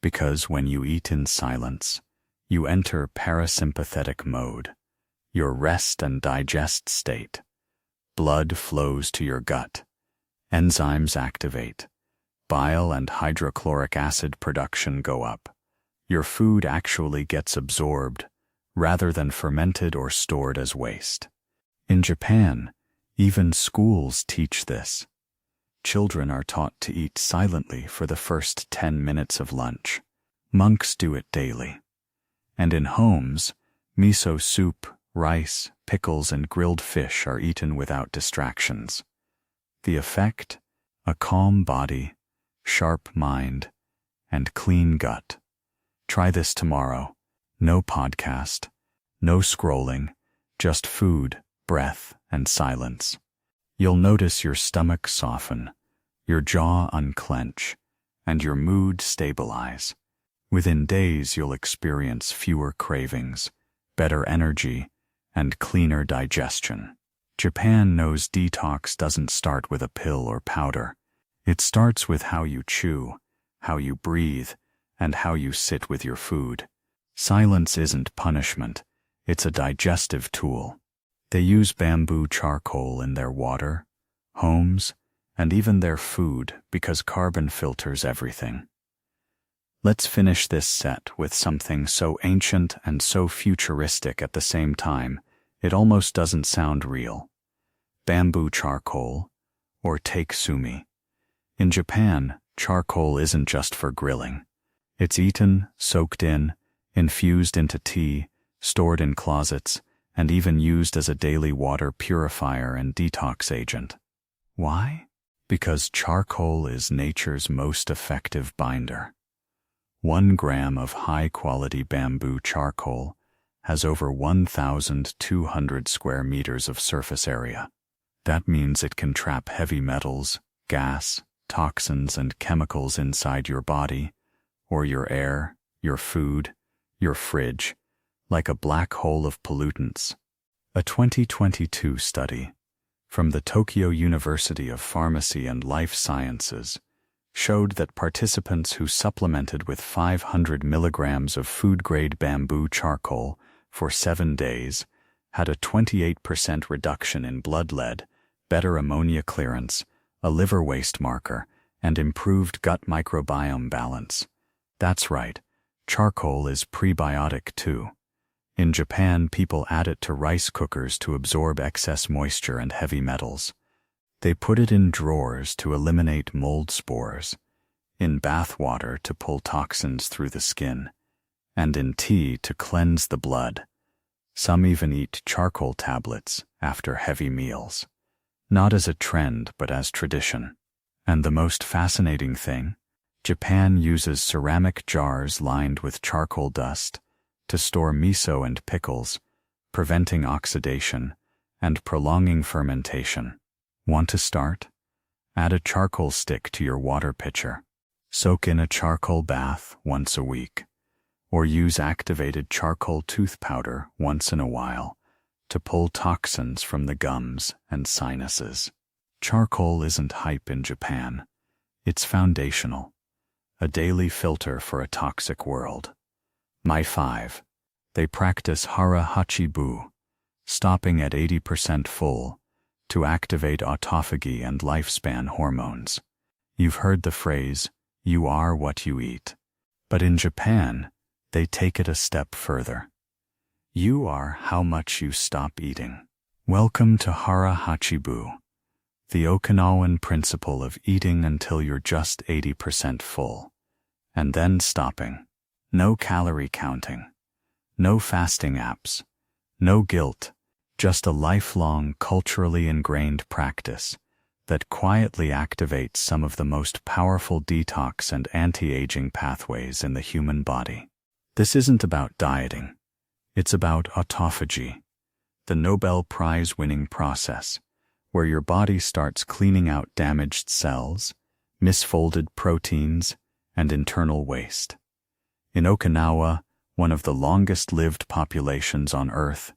Because when you eat in silence, you enter parasympathetic mode, your rest and digest state. Blood flows to your gut. Enzymes activate. Bile and hydrochloric acid production go up. Your food actually gets absorbed, rather than fermented or stored as waste. In Japan, even schools teach this. Children are taught to eat silently for the first 10 minutes of lunch. Monks do it daily. And in homes, miso soup, rice, pickles, and grilled fish are eaten without distractions. The effect? A calm body, sharp mind, and clean gut. Try this tomorrow. No podcast, no scrolling, just food, breath, and silence. You'll notice your stomach soften, your jaw unclench, and your mood stabilize. Within days, you'll experience fewer cravings, better energy, and cleaner digestion. Japan knows detox doesn't start with a pill or powder. It starts with how you chew, how you breathe, and how you sit with your food. Silence isn't punishment, it's a digestive tool. They use bamboo charcoal in their water, homes, and even their food because carbon filters everything. Let's finish this set with something so ancient and so futuristic at the same time, it almost doesn't sound real. Bamboo charcoal, or take-sumi. In Japan, charcoal isn't just for grilling. It's eaten, soaked in, infused into tea, stored in closets, and even used as a daily water purifier and detox agent. Why? Because charcoal is nature's most effective binder. 1 gram of high-quality bamboo charcoal has over 1,200 square meters of surface area. That means it can trap heavy metals, gas, toxins, and chemicals inside your body, or your air, your food, your fridge, like a black hole of pollutants. A 2022 study from the Tokyo University of Pharmacy and Life Sciences showed that participants who supplemented with 500 milligrams of food-grade bamboo charcoal for 7 days had a 28% reduction in blood lead, better ammonia clearance, a liver waste marker, and improved gut microbiome balance. That's right, charcoal is prebiotic too. In Japan, people add it to rice cookers to absorb excess moisture and heavy metals. They put it in drawers to eliminate mold spores, in bath water to pull toxins through the skin, and in tea to cleanse the blood. Some even eat charcoal tablets after heavy meals. Not as a trend, but as tradition. And the most fascinating thing, Japan uses ceramic jars lined with charcoal dust to store miso and pickles, preventing oxidation and prolonging fermentation. Want to start? Add a charcoal stick to your water pitcher. Soak in a charcoal bath once a week, or use activated charcoal tooth powder once in a while to pull toxins from the gums and sinuses. Charcoal isn't hype in Japan. It's foundational, a daily filter for a toxic world. My 5. They practice Hara hachi, stopping at 80% full, to activate autophagy and lifespan hormones. You've heard the phrase, "You are what you eat." But in Japan, they take it a step further. You are how much you stop eating. Welcome to Hara hachi, the Okinawan principle of eating until you're just 80% full, and then stopping. No calorie counting, no fasting apps, no guilt, just a lifelong culturally ingrained practice that quietly activates some of the most powerful detox and anti-aging pathways in the human body. This isn't about dieting. It's about autophagy, the Nobel Prize-winning process, where your body starts cleaning out damaged cells, misfolded proteins, and internal waste. In Okinawa, one of the longest-lived populations on Earth,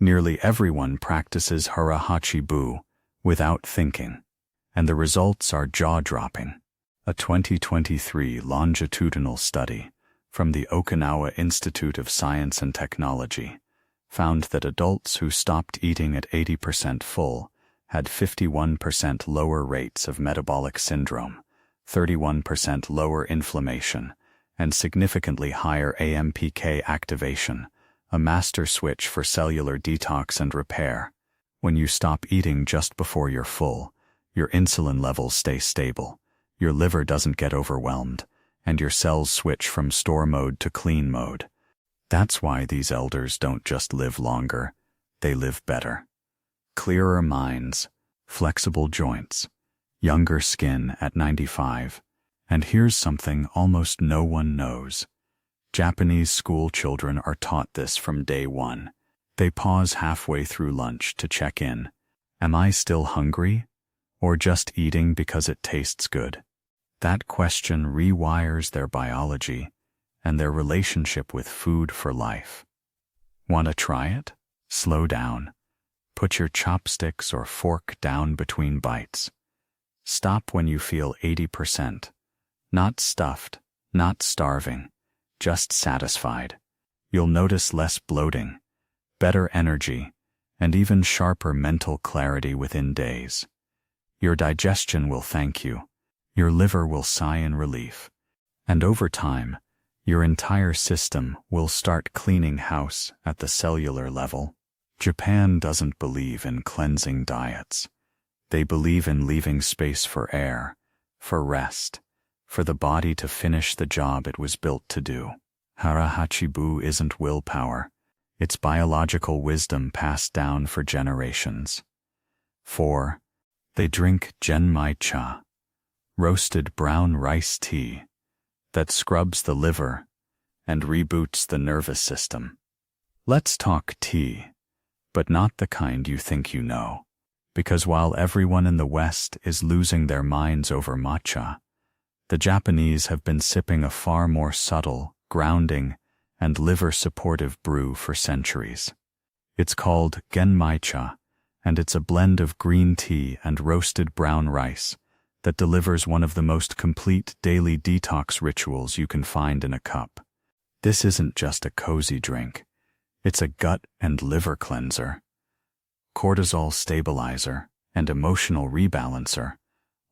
nearly everyone practices Hara hachi without thinking, and the results are jaw-dropping. A 2023 longitudinal study from the Okinawa Institute of Science and Technology found that adults who stopped eating at 80% full had 51% lower rates of metabolic syndrome, 31% lower inflammation, and significantly higher AMPK activation, a master switch for cellular detox and repair. When you stop eating just before you're full, your insulin levels stay stable, your liver doesn't get overwhelmed, and your cells switch from store mode to clean mode. That's why these elders don't just live longer, they live better. Clearer minds, flexible joints, younger skin at 95. And here's something almost no one knows. Japanese school children are taught this from day one. They pause halfway through lunch to check in. Am I still hungry? Or just eating because it tastes good? That question rewires their biology and their relationship with food for life. Want to try it? Slow down. Put your chopsticks or fork down between bites. Stop when you feel 80%. Not stuffed, not starving, just satisfied. You'll notice less bloating, better energy, and even sharper mental clarity within days. Your digestion will thank you. Your liver will sigh in relief. And over time, your entire system will start cleaning house at the cellular level. Japan doesn't believe in cleansing diets. They believe in leaving space for air, for rest, for the body to finish the job it was built to do. Hara hachi isn't willpower. It's biological wisdom passed down for generations. 4. They drink Genmaicha, roasted brown rice tea, that scrubs the liver and reboots the nervous system. Let's talk tea, but not the kind you think you know. Because while everyone in the West is losing their minds over matcha, the Japanese have been sipping a far more subtle, grounding, and liver-supportive brew for centuries. It's called Genmaicha, and it's a blend of green tea and roasted brown rice that delivers one of the most complete daily detox rituals you can find in a cup. This isn't just a cozy drink. It's a gut and liver cleanser, cortisol stabilizer, and emotional rebalancer,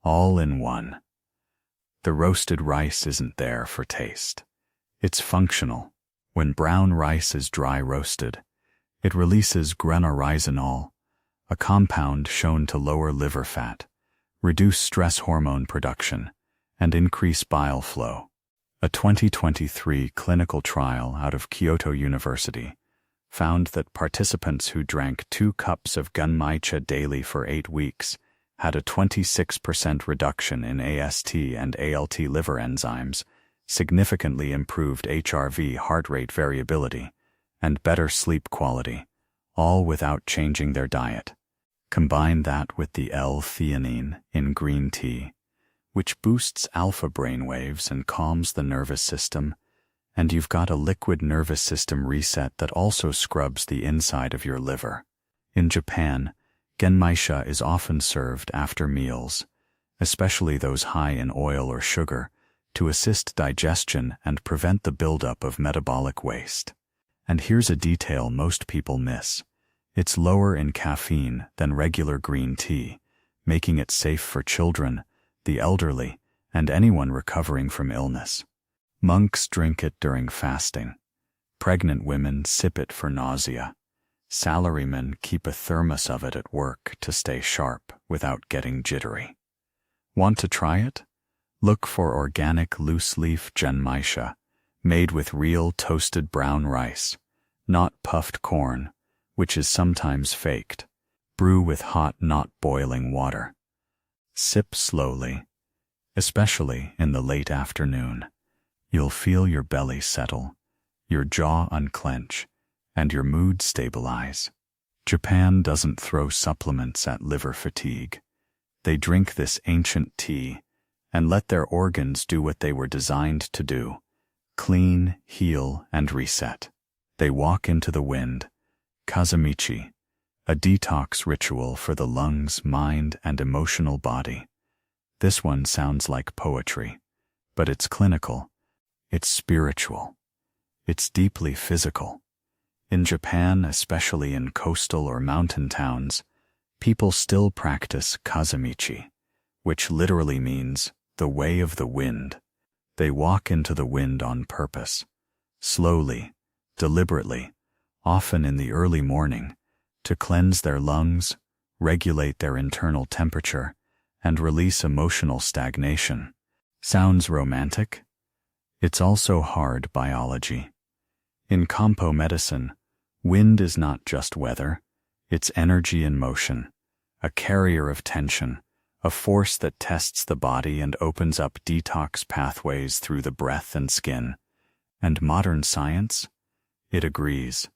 all in one. The roasted rice isn't there for taste. It's functional. When brown rice is dry roasted, it releases granorhizinol, a compound shown to lower liver fat, reduce stress hormone production, and increase bile flow. A 2023 clinical trial out of Kyoto University found that participants who drank 2 cups of Genmaicha daily for 8 weeks had a 26% reduction in AST and ALT liver enzymes, significantly improved HRV heart rate variability, and better sleep quality, all without changing their diet. Combine that with the L-theanine in green tea, which boosts alpha brainwaves and calms the nervous system, and you've got a liquid nervous system reset that also scrubs the inside of your liver. In Japan, Genmaicha is often served after meals, especially those high in oil or sugar, to assist digestion and prevent the buildup of metabolic waste. And here's a detail most people miss. It's lower in caffeine than regular green tea, making it safe for children, the elderly, and anyone recovering from illness. Monks drink it during fasting. Pregnant women sip it for nausea. Salarymen keep a thermos of it at work to stay sharp without getting jittery. Want to try it? Look for organic loose-leaf Genmaicha, made with real toasted brown rice, not puffed corn, which is sometimes faked. Brew with hot, not boiling water. Sip slowly, especially in the late afternoon. You'll feel your belly settle, your jaw unclench, and your mood stabilize. Japan doesn't throw supplements at liver fatigue. They drink this ancient tea and let their organs do what they were designed to do: clean, heal, and reset. They walk into the wind, Kazamichi, a detox ritual for the lungs, mind, and emotional body. This one sounds like poetry, but it's clinical, it's spiritual, it's deeply physical. In Japan, especially in coastal or mountain towns, people still practice Kazamichi, which literally means the way of the wind. They walk into the wind on purpose, slowly, deliberately, often in the early morning, to cleanse their lungs, regulate their internal temperature, and release emotional stagnation. Sounds romantic? It's also hard biology. In Kampo medicine, wind is not just weather, it's energy in motion, a carrier of tension, a force that tests the body and opens up detox pathways through the breath and skin. And modern science? It agrees.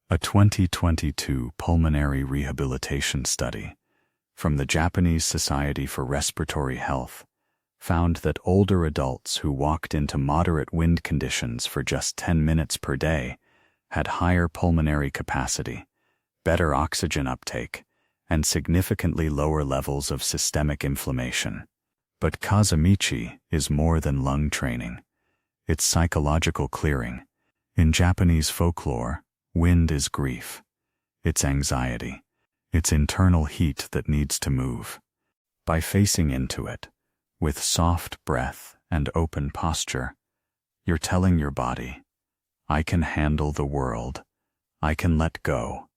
A 2022 pulmonary rehabilitation study from the Japanese Society for Respiratory Health found that older adults who walked into moderate wind conditions for just 10 minutes per day had higher pulmonary capacity, better oxygen uptake, and significantly lower levels of systemic inflammation. But Kazamichi is more than lung training. It's psychological clearing. In Japanese folklore, wind is grief. It's anxiety. It's internal heat that needs to move. By facing into it, with soft breath and open posture, you're telling your body, I can handle the world. I can let go.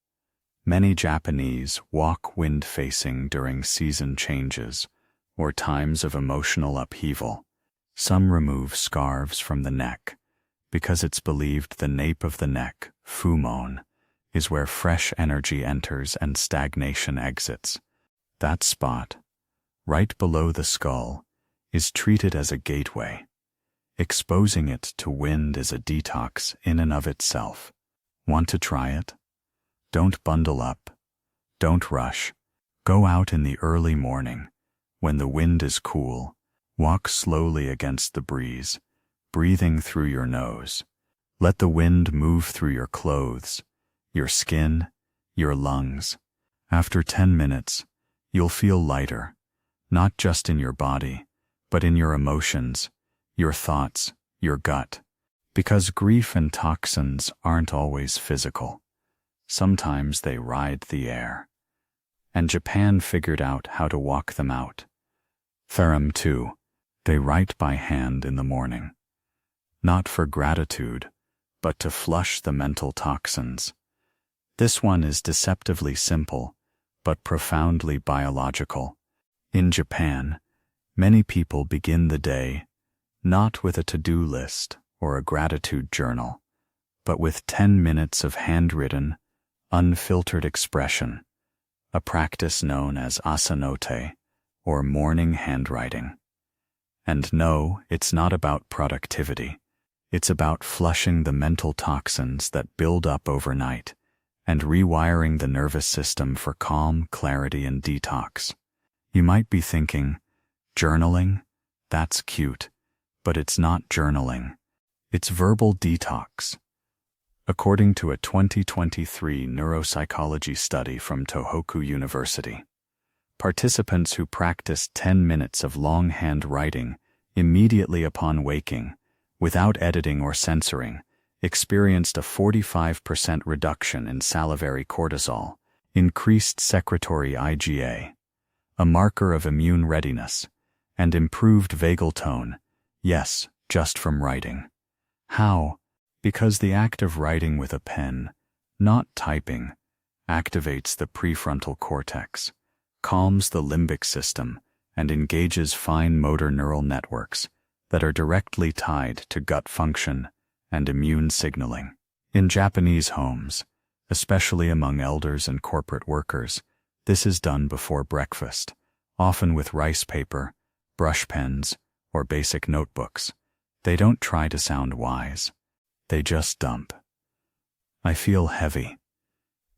Many Japanese walk wind-facing during season changes or times of emotional upheaval. Some remove scarves from the neck because it's believed the nape of the neck, fumon, is where fresh energy enters and stagnation exits. That spot, right below the skull, is treated as a gateway. Exposing it to wind is a detox in and of itself. Want to try it? Don't bundle up. Don't rush. Go out in the early morning, when the wind is cool. Walk slowly against the breeze, breathing through your nose. Let the wind move through your clothes, your skin, your lungs. After 10 minutes, you'll feel lighter, not just in your body, but in your emotions, your thoughts, your gut. Because grief and toxins aren't always physical. Sometimes they ride the air. And Japan figured out how to walk them out. Theorem 2. They write by hand in the morning. Not for gratitude, but to flush the mental toxins. This one is deceptively simple, but profoundly biological. In Japan, many people begin the day not with a to-do list or a gratitude journal, but with 10 minutes of handwritten, unfiltered expression, a practice known as asanote, or morning handwriting. And no, it's not about productivity. It's about flushing the mental toxins that build up overnight and rewiring the nervous system for calm, clarity, and detox. You might be thinking, journaling? That's cute. But it's not journaling. It's verbal detox. According to a 2023 neuropsychology study from Tohoku University, participants who practiced 10 minutes of longhand writing immediately upon waking, without editing or censoring, experienced a 45% reduction in salivary cortisol, increased secretory IgA, a marker of immune readiness, and improved vagal tone, yes, just from writing. How? Because the act of writing with a pen, not typing, activates the prefrontal cortex, calms the limbic system, and engages fine motor neural networks that are directly tied to gut function and immune signaling. In Japanese homes, especially among elders and corporate workers, this is done before breakfast, often with rice paper, brush pens, or basic notebooks. They don't try to sound wise. They just dump. I feel heavy.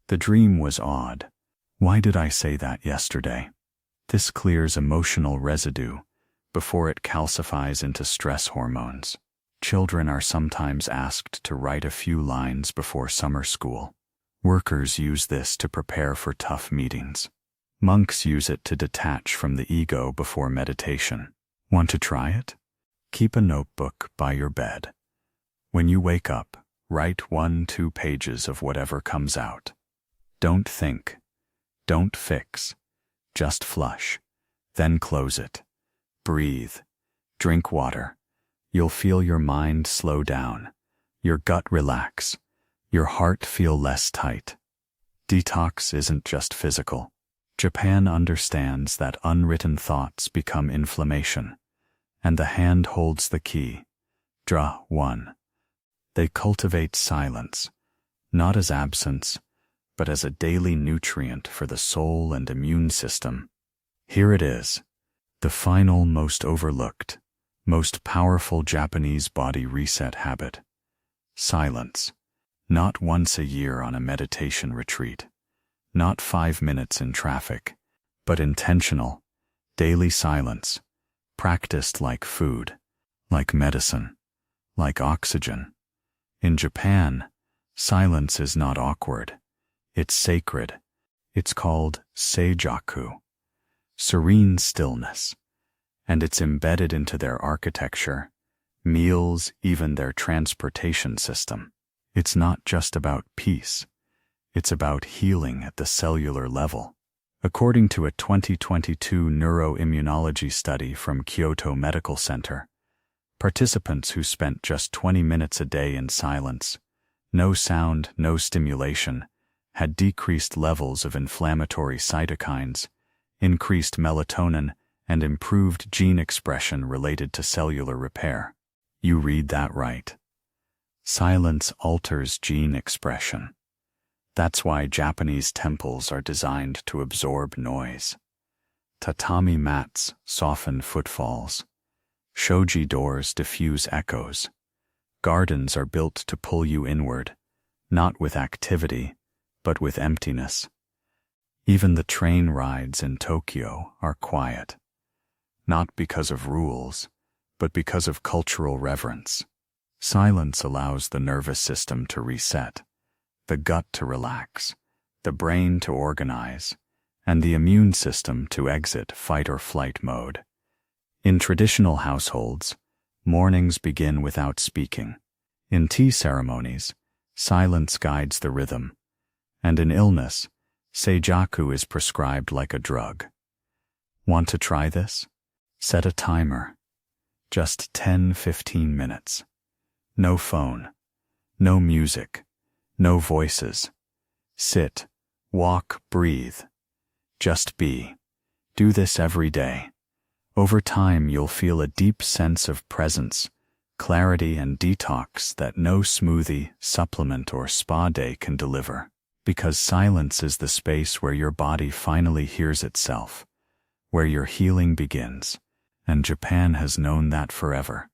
The dream was odd. Why did I say that yesterday? This clears emotional residue before it calcifies into stress hormones. Children are sometimes asked to write a few lines before summer school. Workers use this to prepare for tough meetings. Monks use it to detach from the ego before meditation. Want to try it? Keep a notebook by your bed. When you wake up, write 1-2 pages of whatever comes out. Don't think. Don't fix. Just flush. Then close it. Breathe. Drink water. You'll feel your mind slow down, your gut relax, your heart feel less tight. Detox isn't just physical. Japan understands that unwritten thoughts become inflammation, and the hand holds the key. Draw 1. They cultivate silence, not as absence, but as a daily nutrient for the soul and immune system. Here it is, the final, most overlooked, most powerful Japanese body reset habit. Silence. Not once a year on a meditation retreat. Not 5 minutes in traffic, but intentional, daily silence, practiced like food, like medicine, like oxygen. In Japan, silence is not awkward. It's sacred. It's called Sjaku, serene stillness, and it's embedded into their architecture, meals, even their transportation system. It's not just about peace. It's about healing at the cellular level. According to a 2022 neuroimmunology study from Kyoto Medical Center, participants who spent just 20 minutes a day in silence, no sound, no stimulation, had decreased levels of inflammatory cytokines, increased melatonin, and improved gene expression related to cellular repair. You read that right. Silence alters gene expression. That's why Japanese temples are designed to absorb noise. Tatami mats soften footfalls. Shoji doors diffuse echoes. Gardens are built to pull you inward, not with activity, but with emptiness. Even the train rides in Tokyo are quiet, not because of rules, but because of cultural reverence. Silence allows the nervous system to reset, the gut to relax, the brain to organize, and the immune system to exit fight-or-flight mode. In traditional households, mornings begin without speaking. In tea ceremonies, silence guides the rhythm. And in illness, Sjaku is prescribed like a drug. Want to try this? Set a timer. Just 10-15 minutes. No phone. No music. No voices. Sit, walk, breathe. Just be. Do this every day. Over time, you'll feel a deep sense of presence, clarity, and detox that no smoothie, supplement, or spa day can deliver. Because silence is the space where your body finally hears itself, where your healing begins, and Japan has known that forever.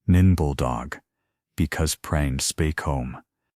Nin bulldog, because praying spake home.